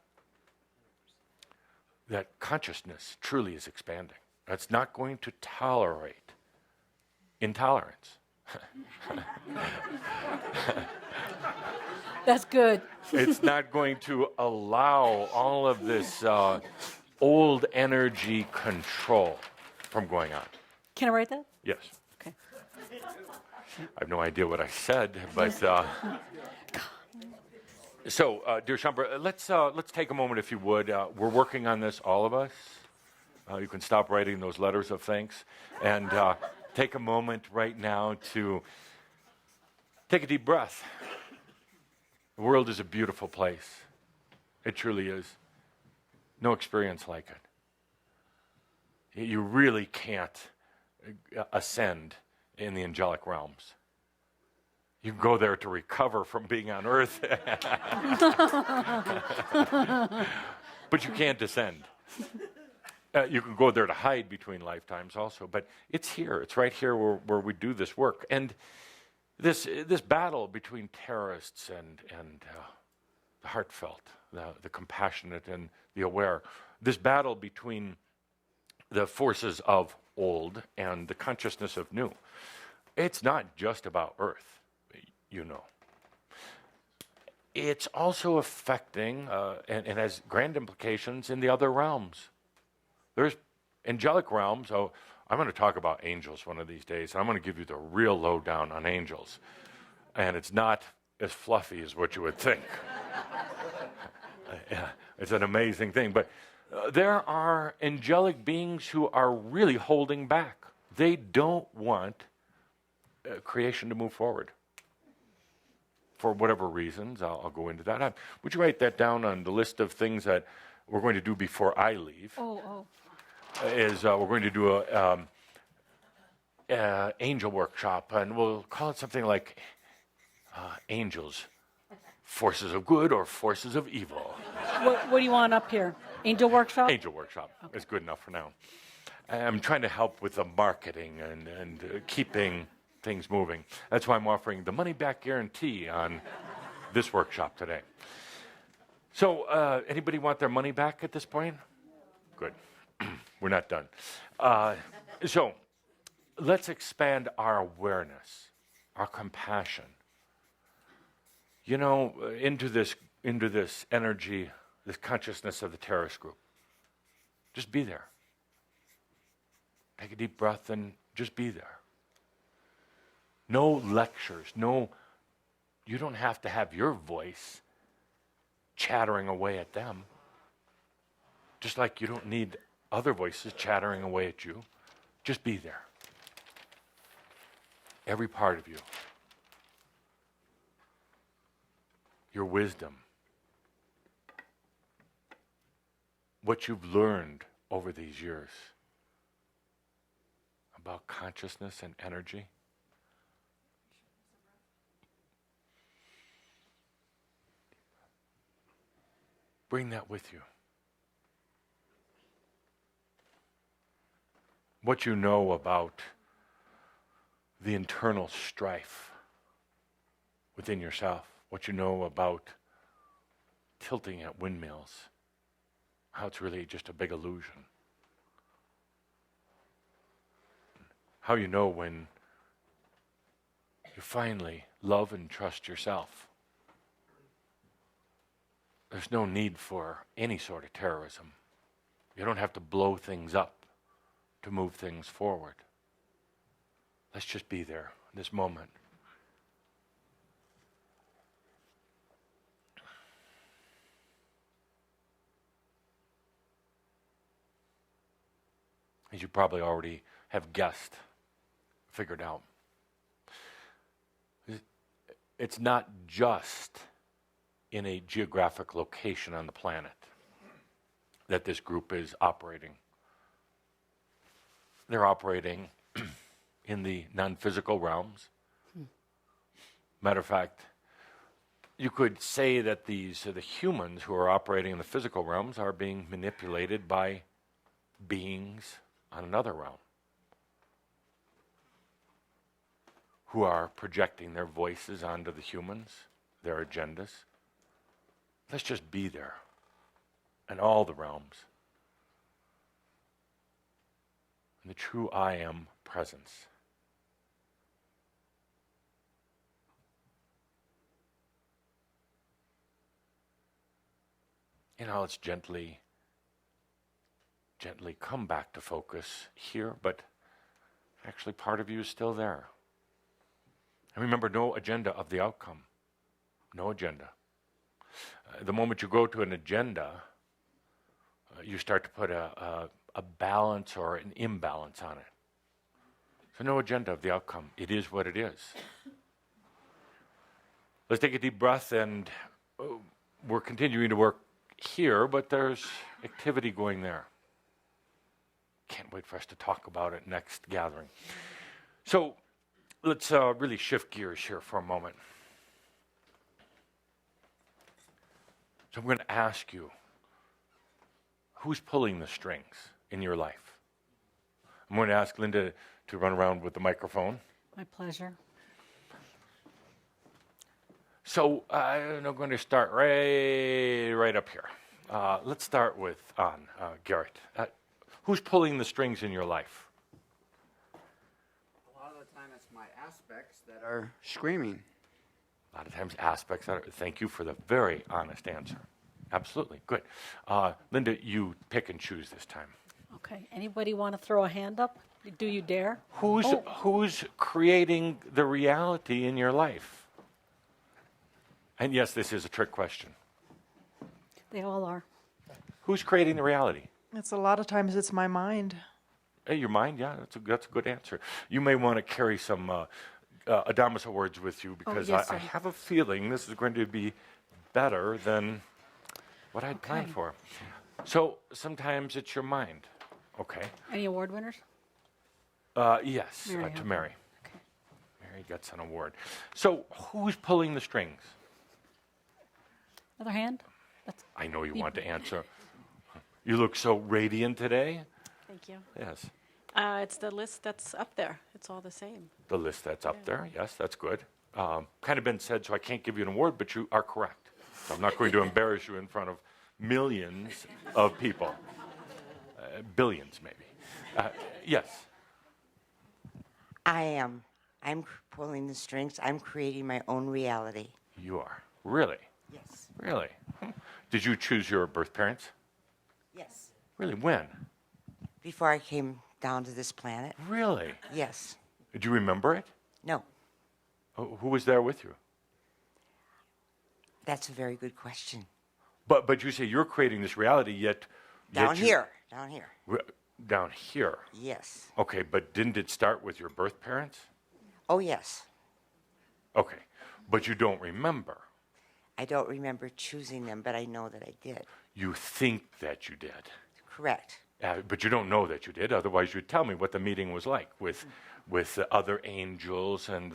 consciousness truly is expanding. It's not going to tolerate intolerance. That's good. It's not going to allow all of this old energy control from going on. Can I write that? Yes. Okay. I have no idea what I said, but so, dear Shambra, let's take a moment, if you would. We're working on this, all of us. You can stop writing those letters of thanks and take a moment right now to take a deep breath. The world is a beautiful place. It truly is. No experience like it. You really can't ascend in the angelic realms. You can go there to recover from being on earth, but you can't descend. You can go there to hide between lifetimes also, but it's here. It's right here where we do this work. And this battle between terrorists and the heartfelt, the compassionate and the aware, this battle between the forces of old and the consciousness of new, it's not just about earth, you know. It's also affecting and has grand implications in the other realms. There's angelic realms. Oh, I'm going to talk about angels one of these days, and I'm going to give you the real lowdown on angels. And it's not as fluffy as what you would think. Yeah, it's an amazing thing. But there are angelic beings who are really holding back. They don't want creation to move forward. For whatever reasons, I'll go into that. Would you write that down on the list of things that we're going to do before I leave? We're going to do a angel workshop, and we'll call it something like angels, forces of good or forces of evil. What do you want up here? Angel workshop? Angel workshop is good enough for now. I'm trying to help with the marketing and keeping things moving. That's why I'm offering the money back guarantee on this workshop today. So anybody want their money back at this point? Good. We're not done. So let's expand our awareness, our compassion, into this energy, this consciousness of the terrorist group. Just be there. Take a deep breath and just be there. No lectures, you don't have to have your voice chattering away at them. Just like you don't need other voices chattering away at you. Just be there. Every part of you. Your wisdom. What you've learned over these years about consciousness and energy. Bring that with you. What you know about the internal strife within yourself, what you know about tilting at windmills, how it's really just a big illusion. How you know when you finally love and trust yourself. There's no need for any sort of terrorism. You don't have to blow things up to move things forward. Let's just be there in this moment. As you probably already have guessed, figured out, it's not just in a geographic location on the planet that this group is operating. They're operating in the non-physical realms. Matter of fact, you could say that the humans who are operating in the physical realms are being manipulated by beings on another realm who are projecting their voices onto the humans, their agendas. Let's just be there in all the realms. In the true I am presence. Let's gently come back to focus here, but actually part of you is still there. And remember, no agenda of the outcome. No agenda. The moment you go to an agenda, you start to put a balance or an imbalance on it. So no agenda of the outcome. It is what it is. Let's take a deep breath, and we're continuing to work here, but there's activity going there? Can't wait for us to talk about it next gathering. So let's really shift gears here for a moment. So I'm going to ask you, who's pulling the strings in your life? I'm going to ask Linda to run around with the microphone. My pleasure. So I'm going to start right up here. Let's start with Garrett. Who's pulling the strings in your life? A lot of the time, it's my aspects that are screaming. A lot of times aspects. Thank you for the very honest answer. Absolutely. Good. Linda, you pick and choose this time. Okay. Anybody want to throw a hand up? Do you dare? Who's creating the reality in your life? And yes, this is a trick question. They all are. Who's creating the reality? It's a lot of times it's my mind. Hey, your mind? Yeah, that's a good answer. You may want to carry some Adamus awards with you because yes, I sir. have a feeling this is going to be better than what I'd planned for. So sometimes it's your mind. Okay. Any award winners? Yes, Mary, to okay. Mary. Okay. Mary gets an award. So who's pulling the strings? Another hand? I know you want to answer. You look so radiant today. Thank you. Yes. It's the list that's up there. It's all the same. The list that's up there. Yes, that's good. Kind of been said, so I can't give you an award, but you are correct. So I'm not going to embarrass you in front of millions of people. Billions, maybe. Yes. I am. I'm pulling the strings. I'm creating my own reality. You are. Really? Yes. Really? Did you choose your birth parents? Yes. Really? When? Before I came down to this planet? Really? Yes. Did you remember it? No. Who was there with you? That's a very good question. But you say you're creating this reality, yet Down you- here. Down here. Down here. Yes. Okay, but didn't it start with your birth parents? Oh, yes. Okay, but you don't remember. I don't remember choosing them, but I know that I did. You think that you did. Correct. But you don't know that you did. Otherwise, you'd tell me what the meeting was like with the other angels and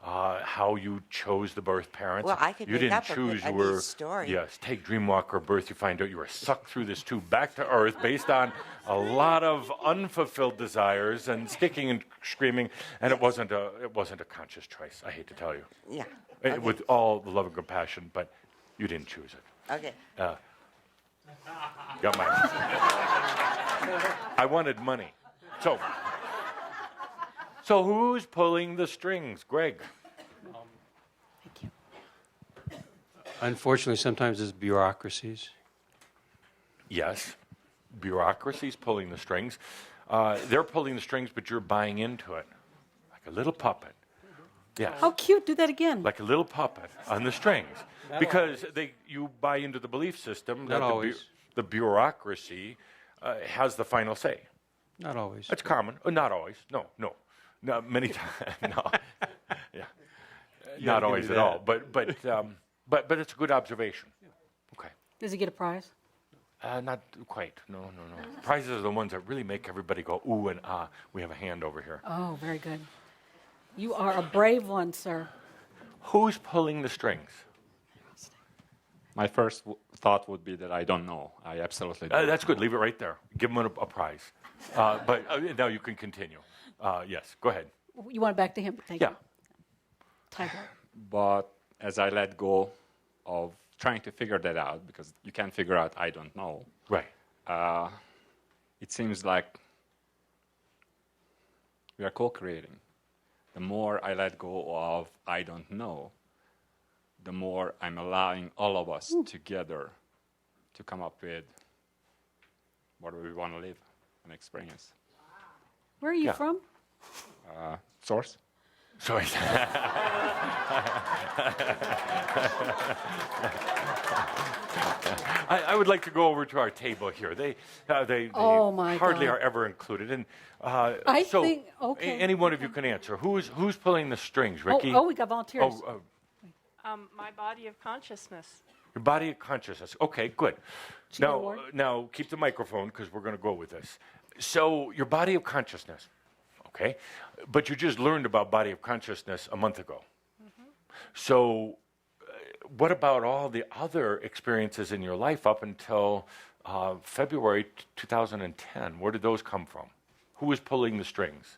how you chose the birth parents. Well, I could you make didn't up a choose. good- You a neat were story. Yes. Take Dreamwalker birth. You find out you were sucked through this tube back to Earth based on a lot of unfulfilled desires and kicking and screaming. And it wasn't a conscious choice. I hate to tell you. Yeah. With all the love and compassion, but you didn't choose it. Okay. Got mine. I wanted money. So who's pulling the strings? Greg. Thank you. Unfortunately, sometimes it's bureaucracies. Yes. Bureaucracy's pulling the strings. They're pulling the strings, but you're buying into it. Like a little puppet. Yes. How cute. Do that again. Like a little puppet on the strings. Because you buy into the belief system that Not always. the bureaucracy has the final say. Not always. That's common. Not always. No. Many times. No. Yeah. Not give always me at all. that. But it's a good observation. Okay. Does he get a prize? Not quite. No. Prizes are the ones that really make everybody go ooh and ah. We have a hand over here. Oh, very good. You are a brave one, sir. Who's pulling the strings? My first thought would be that I don't know. I absolutely don't. That's good. Leave it right there. Give them a prize. But now you can continue. Yes. Go ahead. You want it back to him? Thank Yeah. you. Tiger. But as I let go of trying to figure that out, because you can't figure out I don't know, Right. it seems like we are co-creating. The more I let go of I don't know, the more I'm allowing all of us together to come up with what we want to live and experience. Where are you Yeah. from? Source? Sorry. I would like to go over to our table here. They Oh, my hardly God. are ever included. And I so think- okay. any one of you can answer. Who's pulling the strings, Ricky? Oh, we got volunteers. My body of consciousness. Your body of consciousness. Okay, good. Now keep the microphone because we're going to go with this. So your body of consciousness, okay? But you just learned about body of consciousness a month ago. So what about all the other experiences in your life up until February 2010? Where did those come from? Who was pulling the strings?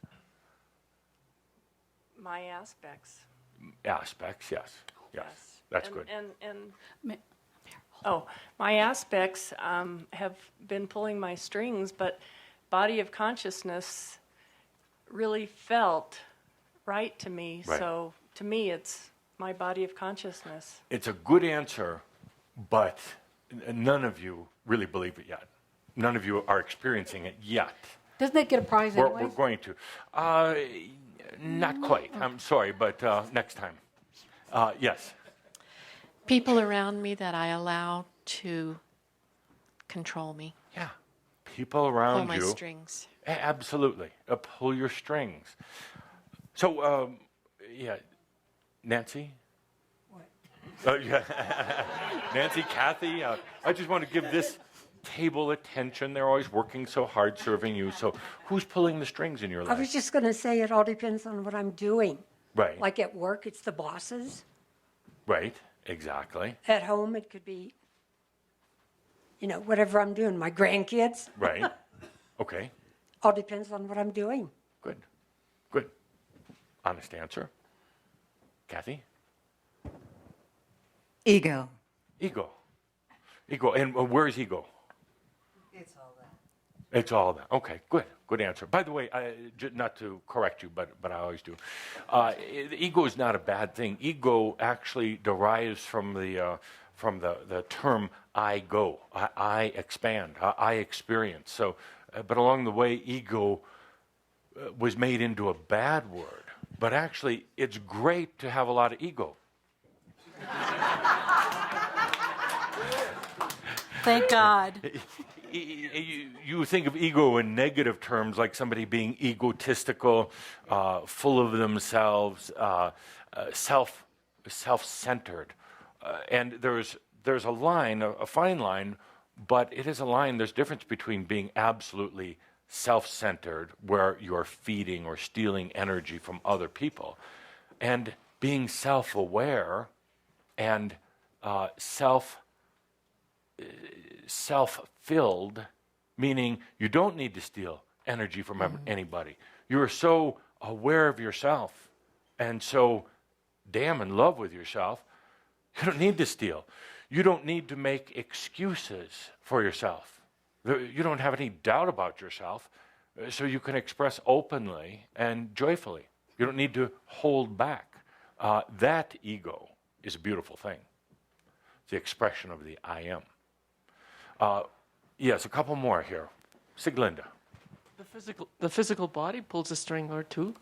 My aspects. Aspects, yes. Yes. That's good. My aspects have been pulling my strings, but body of consciousness really felt right to me. Right. So to me, it's my body of consciousness. It's a good answer, but none of you really believe it yet. None of you are experiencing it yet. Doesn't that get a prize We're anyways? going to. Not quite. I'm sorry, but next time. Yes. People around me that I allow to control me. Yeah. People around Pull you. my strings. Absolutely. Pull your strings. So, Nancy? What? Nancy, Kathy, I just want to give this table attention. They're always working so hard serving you. So who's pulling the strings in your I life? was just going to say it all depends on what I'm doing. Right. Like at work, it's the bosses. Right. Exactly. At home, it could be, whatever I'm doing. My grandkids. Right. Okay. All depends on what I'm doing. Good. Good. Honest answer. Kathy? Ego. Ego. Ego. And where's ego? It's all that. It's all that. Okay, good. Good answer. By the way, not to correct you, but I always do. Ego is not a bad thing. Ego actually derives from the term I go, I expand, I experience. So, but along the way, ego was made into a bad word. But actually, it's great to have a lot of ego. Thank God. You think of ego in negative terms, like somebody being egotistical, full of themselves, self-centered. And there's a line, a fine line, but it is a line. There's a difference between being absolutely self-centered, where you're feeding or stealing energy from other people, and being self-aware and self-filled, meaning you don't need to steal energy from anybody. You are so aware of yourself and so damn in love with yourself, you don't need to steal. You don't need to make excuses for yourself. You don't have any doubt about yourself, so you can express openly and joyfully. You don't need to hold back. That ego is a beautiful thing. It's the expression of the I am. Yes, a couple more here. Siglinda. The physical body pulls a string or two.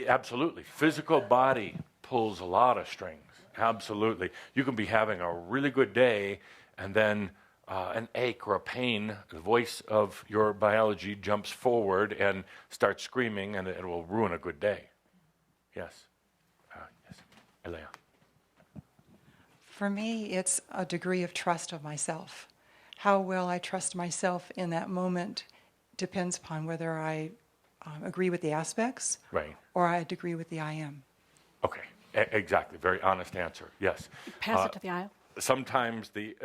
Absolutely. Physical body pulls a lot of strings. Absolutely. You can be having a really good day, and then an ache or a pain, the voice of your biology jumps forward and starts screaming, and it will ruin a good day. Yes. Yes. Elea. For me, it's a degree of trust of myself. How well I trust myself in that moment depends upon whether I agree with the aspects, right, or I agree with the I am. Okay, exactly. Very honest answer. Yes. Pass it to the aisle. Sometimes the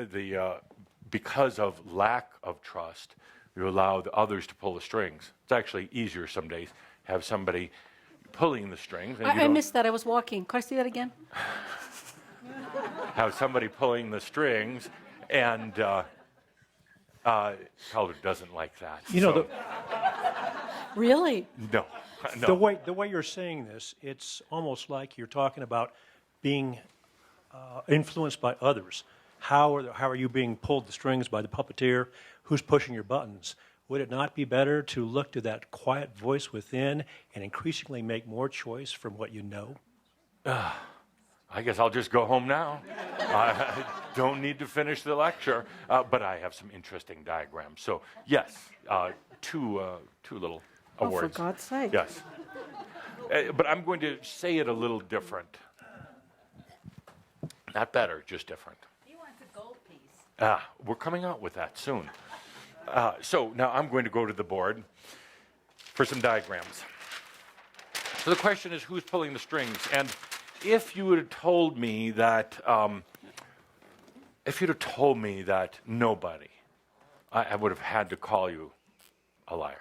because of lack of trust, you allow the others to pull the strings. It's actually easier some days to have somebody pulling the strings. And I missed that. I was walking. Could I see that again? Have somebody pulling the strings, and Calder doesn't like that. Really? No. The way you're saying this, it's almost like you're talking about being influenced by others. How are you being pulled the strings by the puppeteer? Who's pushing your buttons? Would it not be better to look to that quiet voice within and increasingly make more choice from what you know? I guess I'll just go home now. I don't need to finish the lecture, but I have some interesting diagrams. So yes, two little awards. Oh, for God's sake. Yes. But I'm going to say it a little different. Not better, just different. Do you want We're coming out with that soon. So now I'm going to go to the board for some diagrams. So the question is, who's pulling the strings? And if you had told me that, nobody, I would have had to call you a liar.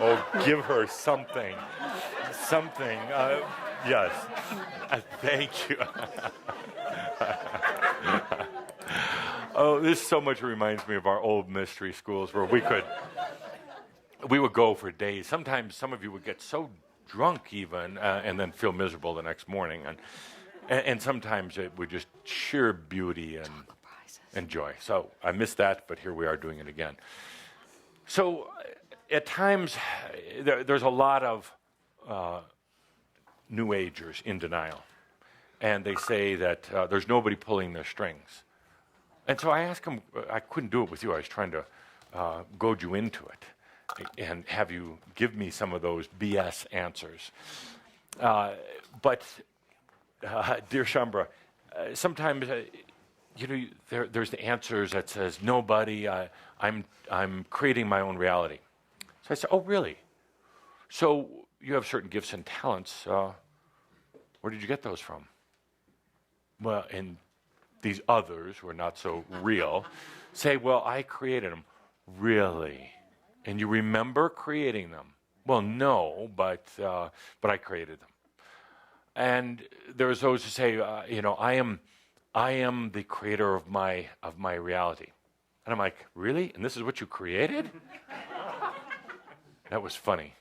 Oh, give her something. Something. Yes. Thank you. Oh, this so much reminds me of our old mystery schools where we would go for days. Sometimes some of you would get so drunk even and then feel miserable the next morning. And sometimes it would just sheer beauty and joy. So I missed that, but here we are doing it again. So at times there's a lot of New Agers in denial. And they say that there's nobody pulling their strings. And so I asked them, I couldn't do it with you. I was trying to goad you into it and have you give me some of those BS answers. But dear Shambra, sometimes there's the answers that says nobody. I'm creating my own reality. So I said, oh really? So you have certain gifts and talents. Where did you get those from? Well, and these others who are not so real say, well, I created them. Really? And you remember creating them? Well, no, but I created them. And there's those who say, I am the creator of my reality. And I'm like, really? And this is what you created? That was funny.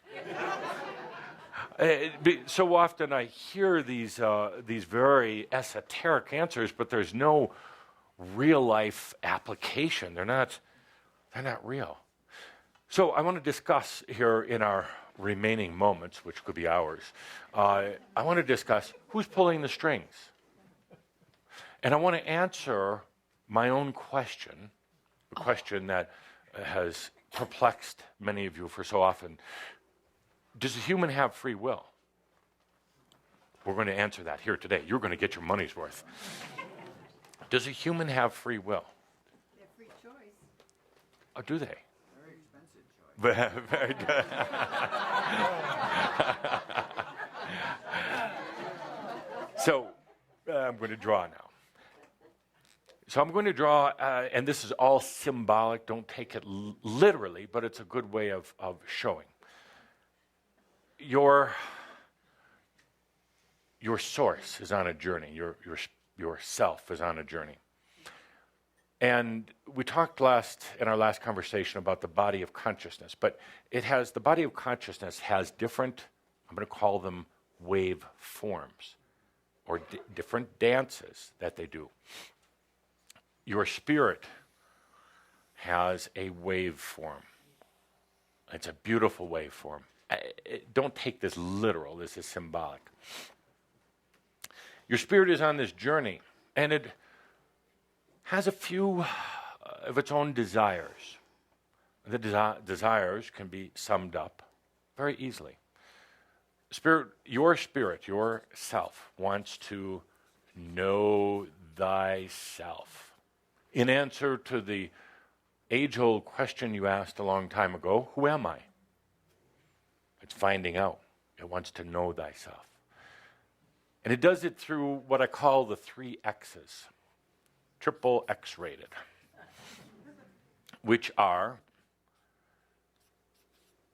So often I hear these very esoteric answers, but there's no real life application. They're not real. So I want to discuss here in our remaining moments, which could be hours, I want to discuss who's pulling the strings. And I want to answer my own question, the question that has perplexed many of you for so often. Does a human have free will? We're going to answer that here today. You're going to get your money's worth. Does a human have free will? They have free choice. Oh, do they? Very expensive choice. Very good. So I'm going to draw now. So I'm going to draw, and this is all symbolic. Don't take it literally, but it's a good way of showing. Your source is on a journey. Your self is on a journey. And we talked in our last conversation about the body of consciousness, but the body of consciousness has different, I'm going to call them wave forms, or different dances that they do. Your spirit has a wave form. It's a beautiful wave form. Don't take this literal, this is symbolic. Your spirit is on this journey, and it has a few of its own desires. The desires can be summed up very easily. Your spirit, your self, wants to know thyself. In answer to the age-old question you asked a long time ago, who am I? It's finding out. It wants to know thyself. And it does it through what I call the 3 X's, triple X-rated, which are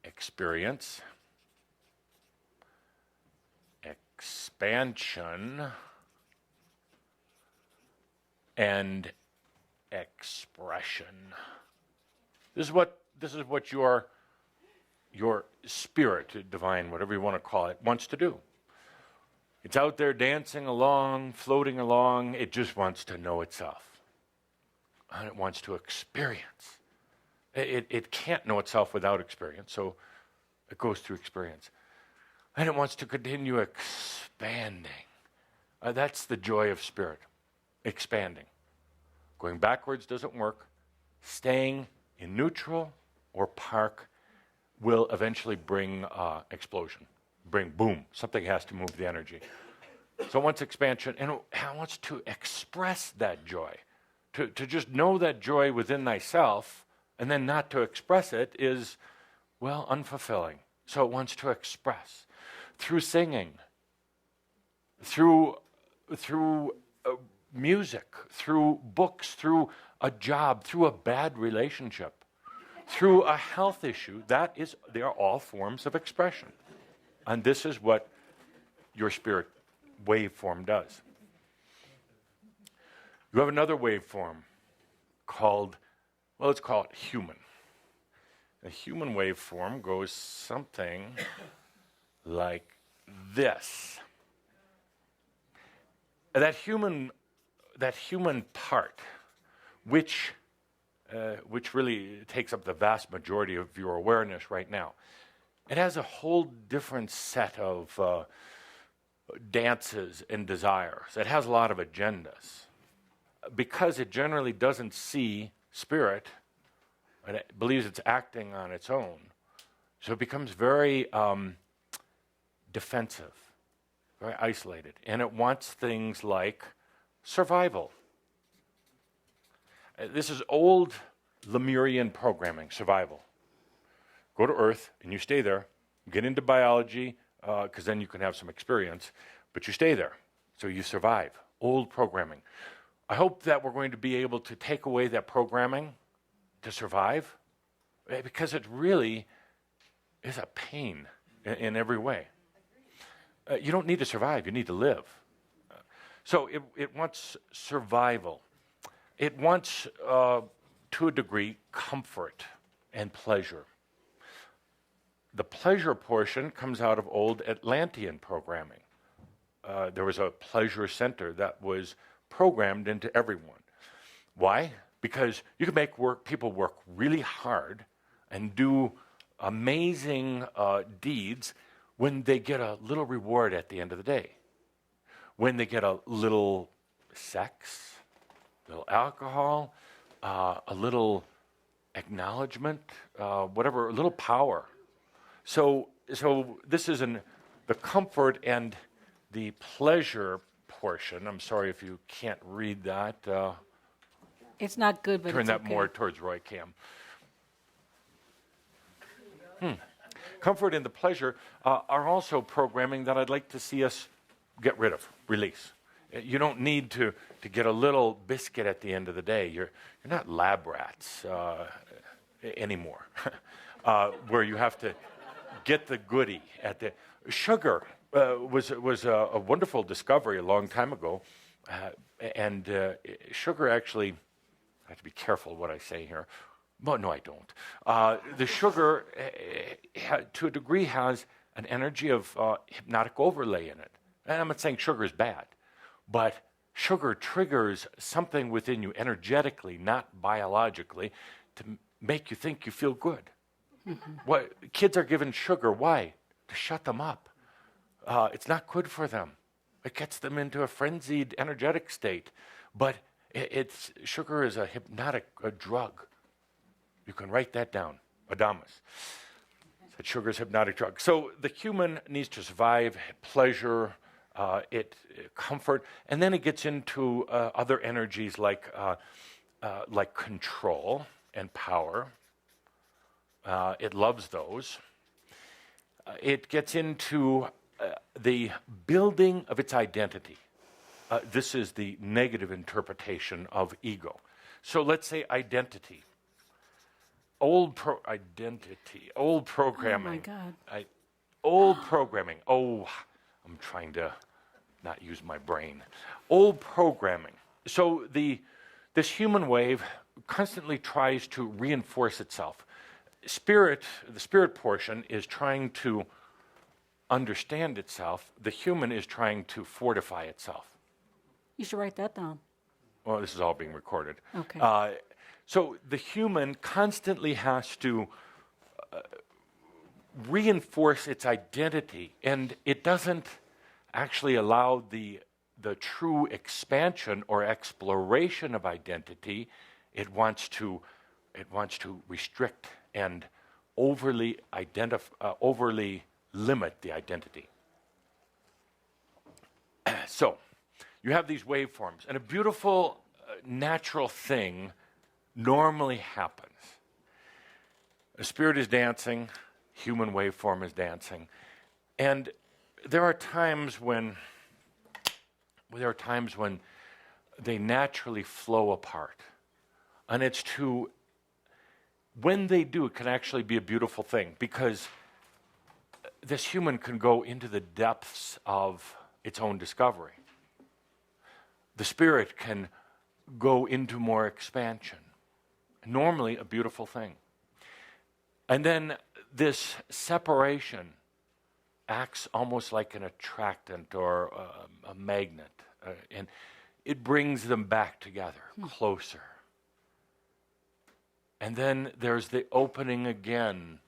experience, expansion, and expression. This is what your spirit, divine, whatever you want to call it, wants to do. It's out there dancing along, floating along. It just wants to know itself. And it wants to experience. It can't know itself without experience, so it goes through experience. And it wants to continue expanding. That's the joy of spirit, expanding. Going backwards doesn't work. Staying in neutral or park will eventually bring explosion. Bring boom. Something has to move the energy. So it wants expansion, and it wants to express that joy. To just know that joy within thyself, and then not to express it is, well, unfulfilling. So it wants to express through singing, through music, through books, through a job, through a bad relationship, through a health issue. They are all forms of expression. And this is what your spirit waveform does. You have another waveform called, well, let's call it human. A human waveform goes something like this. That human part, which really takes up the vast majority of your awareness right now, it has a whole different set of dances and desires. It has a lot of agendas. Because it generally doesn't see spirit, and it believes it's acting on its own, so it becomes very defensive, very isolated, and it wants things like survival. This is old Lemurian programming, survival. Go to Earth, and you stay there. Get into biology, because then you can have some experience, but you stay there, so you survive. Old programming. I hope that we're going to be able to take away that programming to survive, because it really is a pain in every way. You don't need to survive, you need to live. So it wants survival. It wants, to a degree, comfort and pleasure. The pleasure portion comes out of old Atlantean programming. There was a pleasure center that was programmed into everyone. Why? Because you can make people work really hard and do amazing deeds when they get a little reward at the end of the day. When they get a little sex, a little alcohol, a little acknowledgement, whatever, a little power. So this is the comfort and the pleasure portion. I'm sorry if you can't read that. It's not good, but turn it's that okay. more towards Roy Cam. Comfort and the pleasure are also programming that I'd like to see us get rid of, release. You don't need to get a little biscuit at the end of the day. You're not lab rats anymore, where you have to get the goodie at the sugar. Was a wonderful discovery a long time ago, and sugar actually, I have to be careful what I say here. Well, no, I don't. The sugar, to a degree, has an energy of hypnotic overlay in it. And I'm not saying sugar is bad, but sugar triggers something within you energetically, not biologically, to make you think you feel good. Kids are given sugar, why? To shut them up. It's not good for them. It gets them into a frenzied, energetic state. But sugar is a hypnotic drug. You can write that down. Adamus said sugar is a hypnotic drug. So the human needs to survive, pleasure, comfort, and then it gets into other energies like control and power. It loves those. It gets into the building of its identity. This is the negative interpretation of ego. So let's say identity. Old programming. Oh my God. Old programming. Oh, I'm trying to not use my brain. Old programming. So this human wave constantly tries to reinforce itself. The spirit portion is trying to understand itself. The human is trying to fortify itself. You should write that down. Well, this is all being recorded. Okay. So the human constantly has to reinforce its identity, and it doesn't actually allow the true expansion or exploration of identity. It wants to restrict and overly limit the identity. So, you have these waveforms, and a beautiful, natural thing normally happens. A spirit is dancing, human waveform is dancing, and there are times when they naturally flow apart. And when they do, it can actually be a beautiful thing, because this human can go into the depths of its own discovery. The spirit can go into more expansion. Normally a beautiful thing. And then this separation acts almost like an attractant or a magnet. And it brings them back together, closer. And then there's the opening again,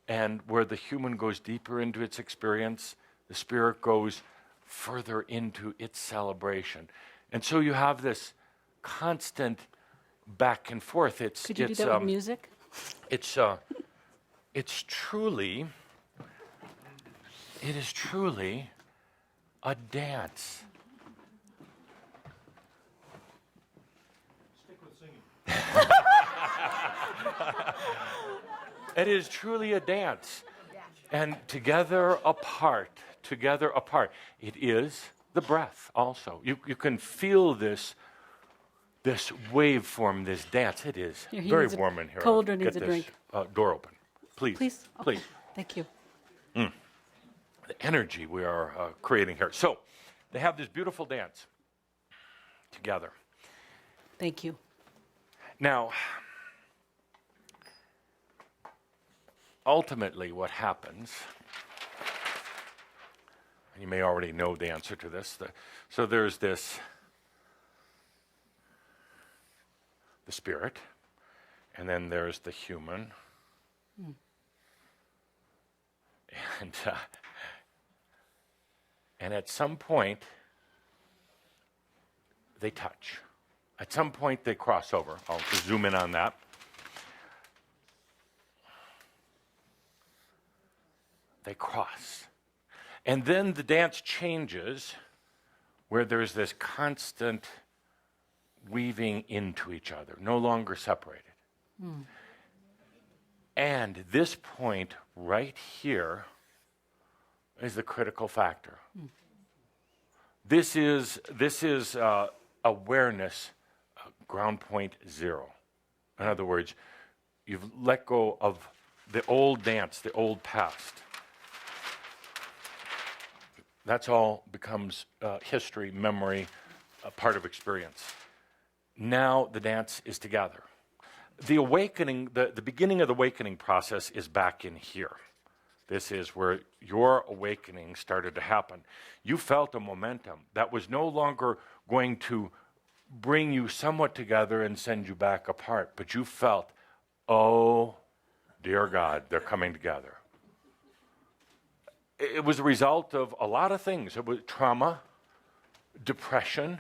and where the human goes deeper into its experience, the spirit goes further into its celebration. And so you have this constant back and forth. Could you do that with music? It's truly a dance. Stick with singing. It is truly a dance. And together apart. It is the breath also. You can feel this waveform, this dance. It is very warm in here. Colder needs Get a this drink. door open. Please. Please? Please. Thank you. The energy we are creating here. So, they have this beautiful dance together. Thank you. Now, ultimately what happens, and you may already know the answer to this, so there's the spirit, and then there's the human, and at some point, they touch. At some point, they cross over. I'll just zoom in on that. They cross. And then the dance changes, where there's this constant weaving into each other, no longer separated. And this point right here is the critical factor. This is awareness, ground point zero. In other words, you've let go of the old dance, the old past. That's all becomes history, memory, a part of experience. Now the dance is together. The awakening, the beginning of the awakening process is back in here. This is where your awakening started to happen. You felt a momentum that was no longer going to bring you somewhat together and send you back apart, but you felt, oh, dear God, they're coming together. It was a result of a lot of things. It was trauma, depression,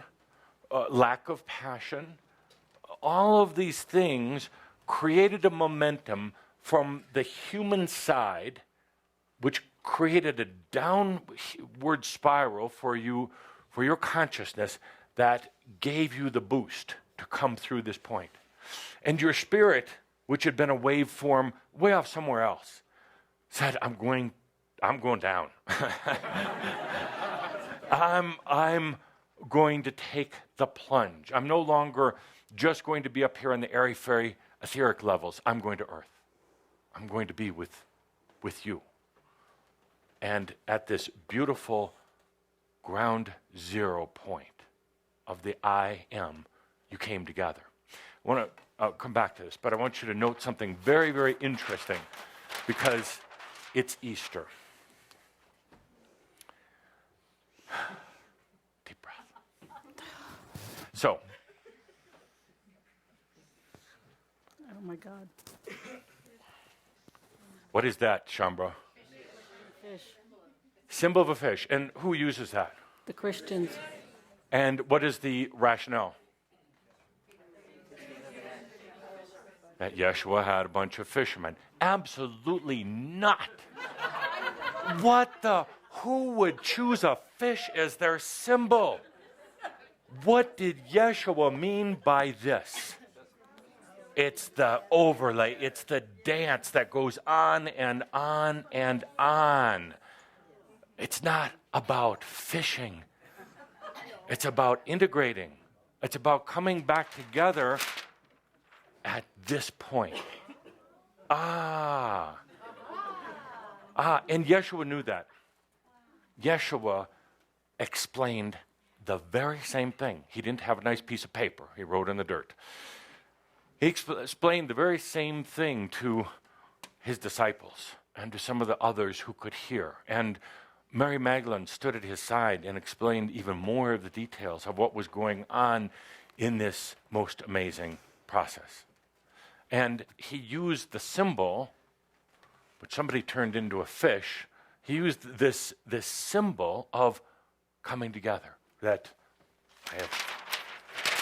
lack of passion. All of these things created a momentum from the human side, which created a downward spiral for you, for your consciousness, that gave you the boost to come through this point. And your spirit, which had been a waveform way off somewhere else, said, I'm going down. I'm going to take the plunge. I'm no longer just going to be up here in the airy-fairy etheric levels. I'm going to earth. I'm going to be with you. And at this beautiful ground zero point of the I am, you came together. I want to come back to this, but I want you to note something very, very interesting, because it's Easter. Deep breath. So, Oh my God. what is that, Shambra? Fish. Symbol of a fish. And who uses that? The Christians. And what is the rationale? That Yeshua had a bunch of fishermen. Absolutely not. Who would choose a fish as their symbol? What did Yeshua mean by this? It's the overlay. It's the dance that goes on and on and on. It's not about fishing. It's about integrating. It's about coming back together at this point. And Yeshua knew that. Yeshua explained the very same thing. He didn't have a nice piece of paper. He wrote in the dirt. He explained the very same thing to his disciples and to some of the others who could hear. And Mary Magdalene stood at his side and explained even more of the details of what was going on in this most amazing process. And he used the symbol, which somebody turned into a fish. He used this symbol of coming together that I have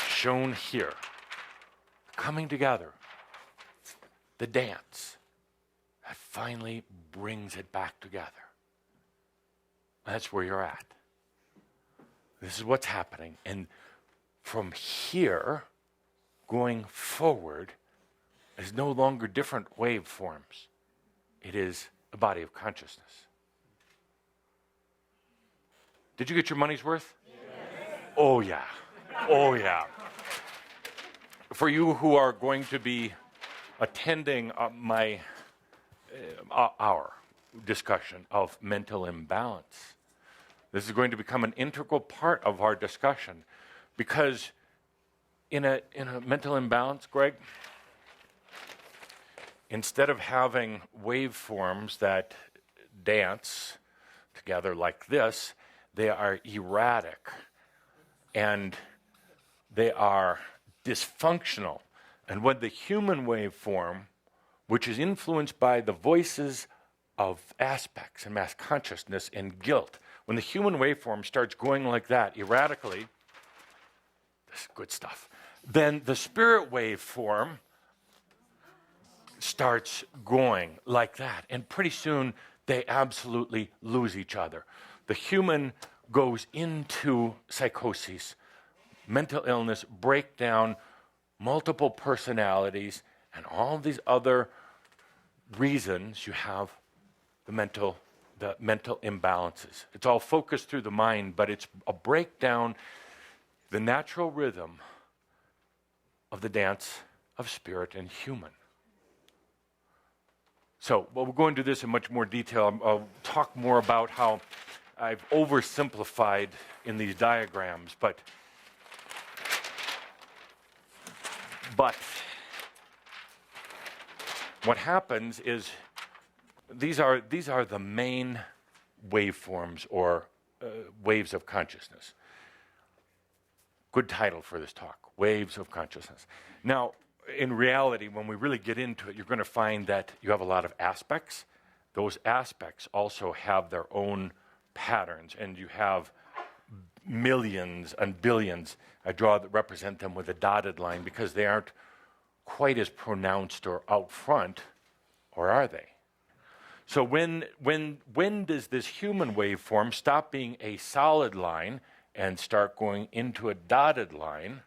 shown here. Coming together, the dance that finally brings it back together. That's where you're at. This is what's happening. And from here, going forward, is no longer different waveforms. It is a body of consciousness. Did you get your money's worth? Yes. Oh, yeah. Oh, yeah. For you who are going to be attending our discussion of mental imbalance, this is going to become an integral part of our discussion, because in a mental imbalance, Greg, instead of having waveforms that dance together like this, they are erratic and they are dysfunctional. And when the human waveform, which is influenced by the voices of aspects and mass consciousness and guilt, when the human waveform starts going like that erratically, this is good stuff, then the spirit waveform starts going like that. And pretty soon they absolutely lose each other. The human goes into psychosis, mental illness, breakdown, multiple personalities, and all these other reasons you have the mental imbalances. It's all focused through the mind, but it's a breakdown, the natural rhythm of the dance of spirit and human. So, we'll go into this in much more detail. I'll talk more about how I've oversimplified in these diagrams, but what happens is these are the main waveforms or waves of consciousness. Good title for this talk, Waves of Consciousness. Now, in reality, when we really get into it, you're going to find that you have a lot of aspects. Those aspects also have their own patterns, and you have millions and billions. I represent them with a dotted line because they aren't quite as pronounced or out front, or are they? So when does this human waveform stop being a solid line and start going into a dotted line?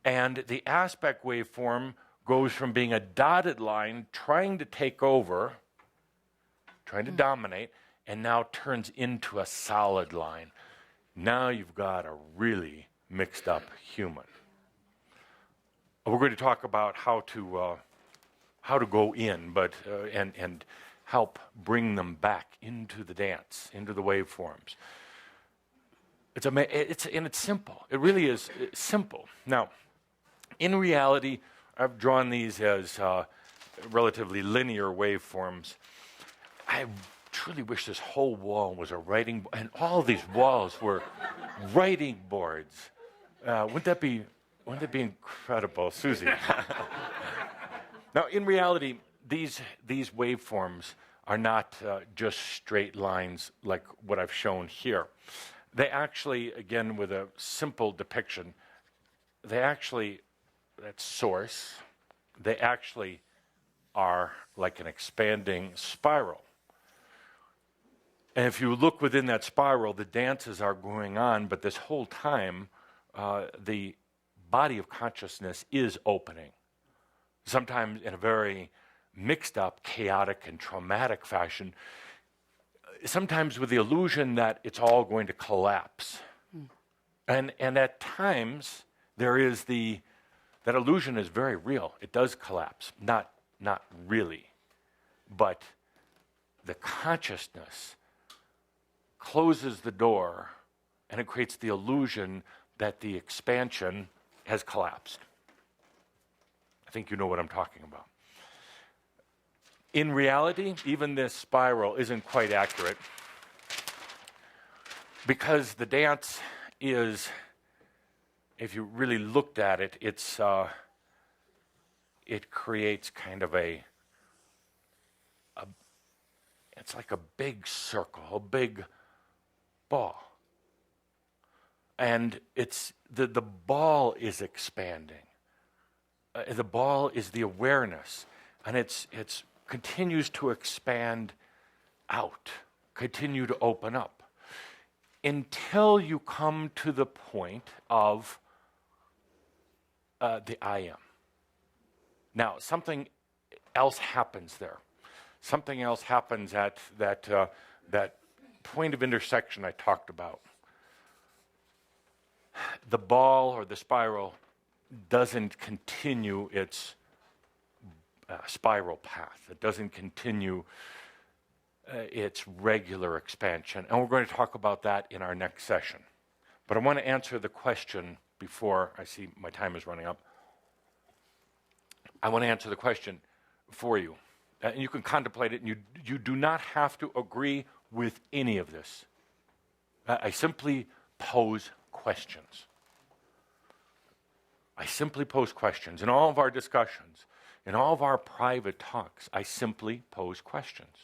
And the aspect waveform goes from being a dotted line, trying to take over, trying to dominate, and now turns into a solid line. Now you've got a really mixed up human. We're going to talk about how to go in, but and help bring them back into the dance, into the waveforms. It's simple. It really is simple. Now, in reality, I've drawn these as relatively linear waveforms. I truly wish this whole wall was a writing, and all of these walls were writing boards. Wouldn't that be incredible, Susie? Now, in reality, these waveforms are not just straight lines like what I've shown here. They actually, again, with a simple depiction, that's source. They actually are like an expanding spiral. And if you look within that spiral, the dances are going on, but this whole time, the body of consciousness is opening. Sometimes in a very mixed up, chaotic, and traumatic fashion, sometimes with the illusion that it's all going to collapse. And at times, there is that illusion is very real. It does collapse, not really. But the consciousness closes the door, and it creates the illusion that the expansion has collapsed. I think you know what I'm talking about. In reality, even this spiral isn't quite accurate because the dance is, if you really looked at it, it creates kind of it's like a big circle, a big ball. And it's the ball is expanding. The ball is the awareness, and it's continues to expand out, continue to open up, until you come to the point of the I am. Now, something else happens there. Something else happens at that point of intersection I talked about. The ball or the spiral doesn't continue its spiral path. It doesn't continue its regular expansion. And we're going to talk about that in our next session. But I want to answer the question before I see my time is running up. I want to answer the question for you. And you can contemplate it, and you do not have to agree with any of this. I simply pose questions. I simply pose questions. In all of our discussions, in all of our private talks, I simply pose questions.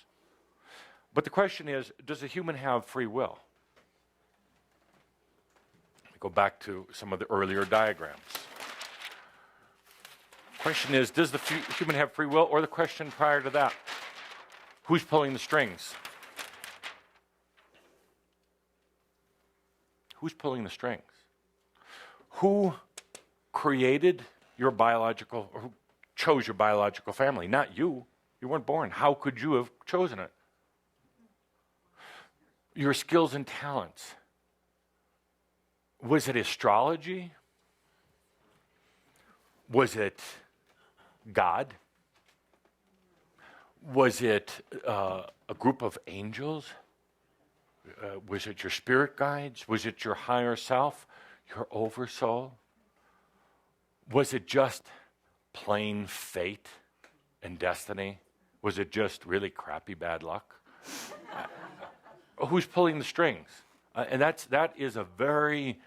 But the question is, does a human have free will? Go back to some of the earlier diagrams. Question is, does the human have free will? Or the question prior to that, who's pulling the strings? Who's pulling the strings? Who created your biological, or who chose your biological family? Not you. You weren't born. How could you have chosen it? Your skills and talents. Was it astrology? Was it God? Was it a group of angels? Was it your spirit guides? Was it your higher self, your oversoul? Was it just plain fate and destiny? Was it just really crappy bad luck? Who's pulling the strings? And that is a very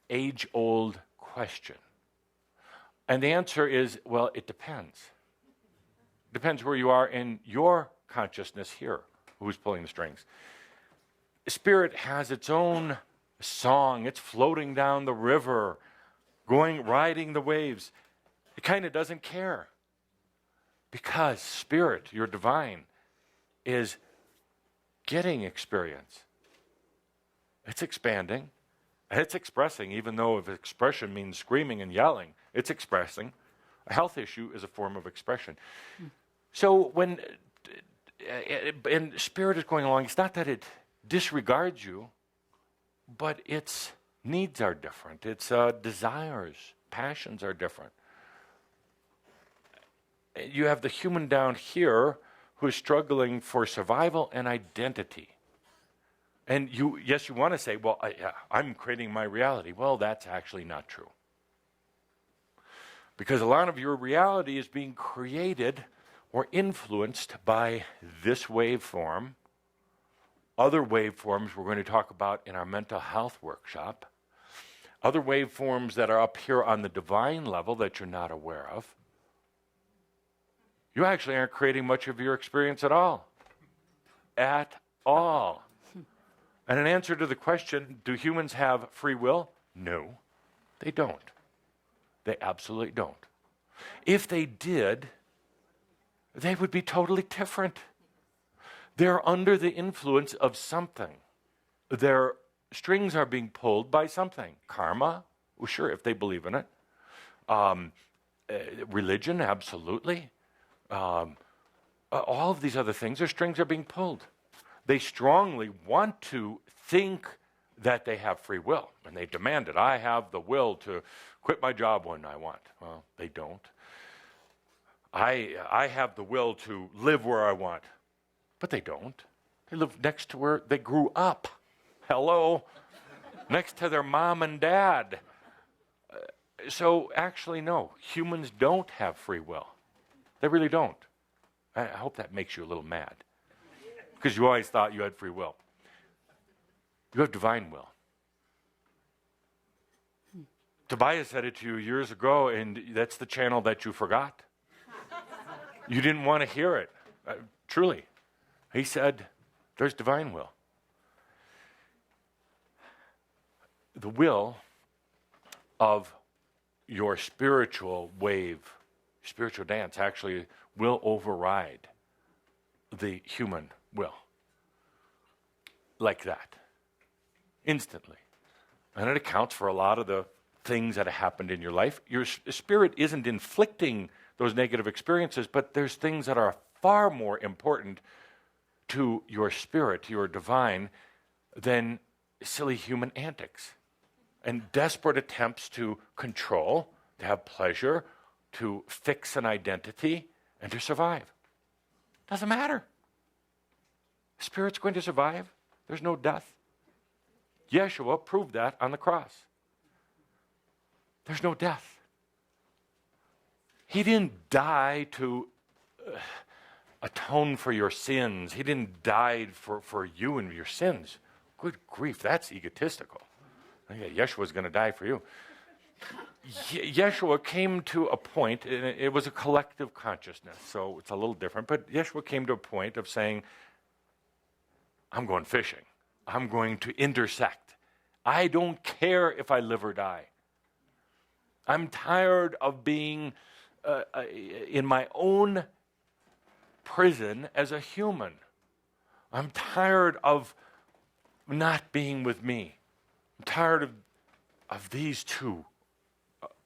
age-old question. And the answer is, well, it depends. Depends where you are in your consciousness here, who's pulling the strings. Spirit has its own song. It's floating down the river, riding the waves. It kind of doesn't care. Because Spirit, your divine, is getting experience. It's expanding. It's expressing, even though if expression means screaming and yelling, it's expressing. A health issue is a form of expression. So when and Spirit is going along, it's not that it disregards you, but its needs are different. Its desires, passions are different. You have the human down here who is struggling for survival and identity. And you want to say, well, I'm creating my reality. Well, that's actually not true. Because a lot of your reality is being created or influenced by this waveform, other waveforms we're going to talk about in our mental health workshop, other waveforms that are up here on the divine level that you're not aware of. You actually aren't creating much of your experience at all. At all. And in answer to the question, do humans have free will? No, they don't. They absolutely don't. If they did, they would be totally different. They're under the influence of something. Their strings are being pulled by something. Karma, well, sure, if they believe in it. Religion, absolutely. All of these other things, their strings are being pulled. They strongly want to think that they have free will, and they demand it. I have the will to quit my job when I want. Well, they don't. I have the will to live where I want, but they don't. They live next to where they grew up. Hello? Next to their mom and dad. So actually, no, humans don't have free will. They really don't. I hope that makes you a little mad, because you always thought you had free will. You have divine will. Tobias said it to you years ago, and that's the channel that you forgot. You didn't want to hear it. Truly. He said, there's divine will. The will of your spiritual wave, spiritual dance, actually will override the human will. Like that. Instantly. And it accounts for a lot of the things that have happened in your life. Your spirit isn't inflicting those negative experiences, but there's things that are far more important to your spirit, to your divine, than silly human antics and desperate attempts to control, to have pleasure, to fix an identity, and to survive. Doesn't matter. Spirit's going to survive. There's no death. Yeshua proved that on the cross. There's no death. He didn't die to atone for your sins. He didn't die for you and your sins. Good grief, that's egotistical. Yeshua's going to die for you. Yeshua came to a point, and it was a collective consciousness, so it's a little different, but Yeshua came to a point of saying, I'm going fishing. I'm going to intersect. I don't care if I live or die. I'm tired of being in my own prison as a human. I'm tired of not being with me. I'm tired of these two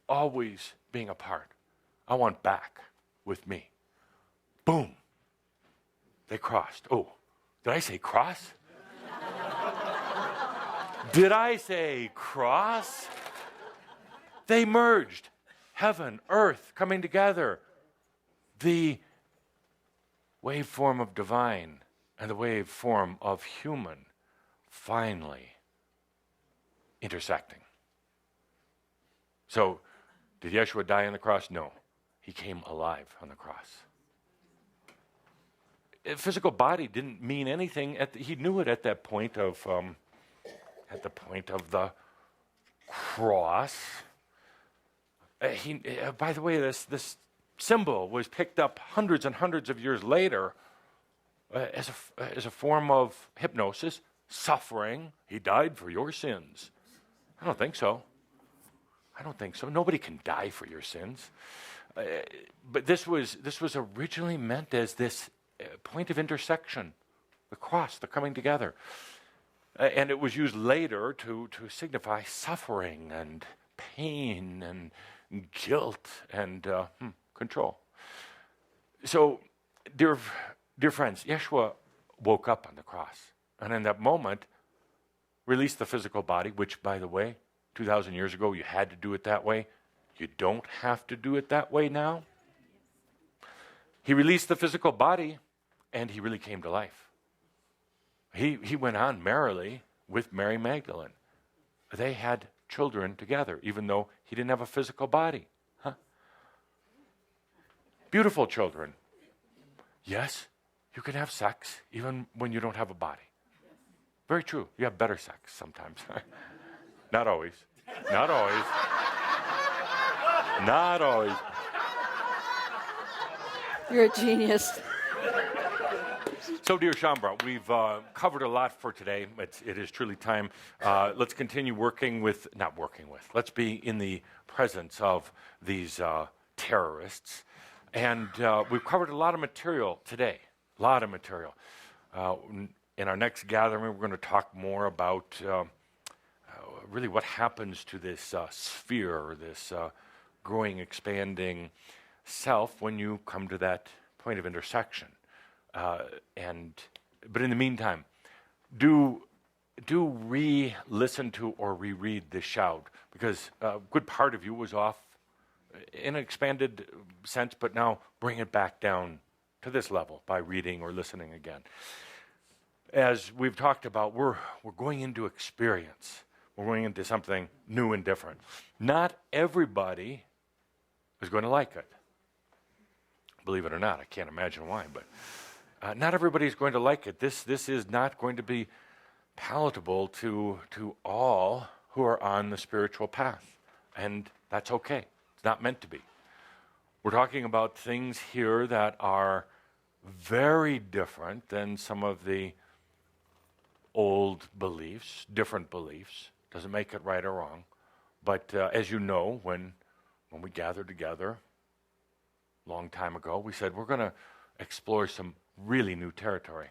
always being apart. I want back with me. Boom. They crossed. Oh, did I say cross? Did I say cross? They merged. Heaven, earth coming together. The waveform of divine and the waveform of human finally intersecting. So, did Yeshua die on the cross? No. He came alive on the cross. A physical body didn't mean anything. He knew it at that point of the cross. By the way, this symbol was picked up hundreds and hundreds of years later as a form of hypnosis, suffering. He died for your sins. I don't think so. I don't think so. Nobody can die for your sins. But this was originally meant as this point of intersection, the cross, the coming together. And it was used later to signify suffering and pain and guilt and control. So, dear friends, Yeshua woke up on the cross. And in that moment, released the physical body, which, by the way, 2,000 years ago, you had to do it that way. You don't have to do it that way now. He released the physical body, and he really came to life. He went on merrily with Mary Magdalene. They had children together, even though he didn't have a physical body. Huh? Beautiful children. Yes, you can have sex even when you don't have a body. Very true. You have better sex sometimes. Not always. Not always. Not always. You're a genius. So, dear Shambra, we've covered a lot for today. It is truly time. Let's continue let's be in the presence of these terrorists. And we've covered a lot of material today, a lot of material. In our next gathering, we're going to talk more about really what happens to this sphere, this growing, expanding self when you come to that point of intersection. But in the meantime, do re-listen to or reread this shout, because a good part of you was off in an expanded sense, but now bring it back down to this level by reading or listening again. As we've talked about, we're going into experience. We're going into something new and different. Not everybody is going to like it. Believe it or not, I can't imagine why, but not everybody's going to like it. This is not going to be palatable to all who are on the spiritual path, and that's okay. It's not meant to be. We're talking about things here that are very different than some of the old beliefs, different beliefs. Doesn't make it right or wrong. But as you know, when we gathered together a long time ago, we said we're going to explore some really new territory.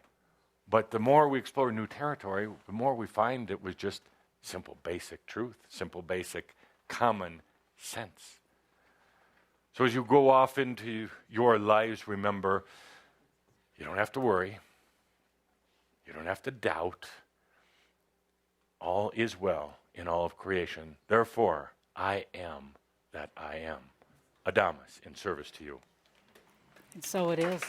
But the more we explore new territory, the more we find it was just simple, basic truth, simple, basic, common sense. So as you go off into your lives, remember, you don't have to worry. You don't have to doubt. All is well in all of creation. Therefore, I am that I am. Adamus, in service to you. And so it is.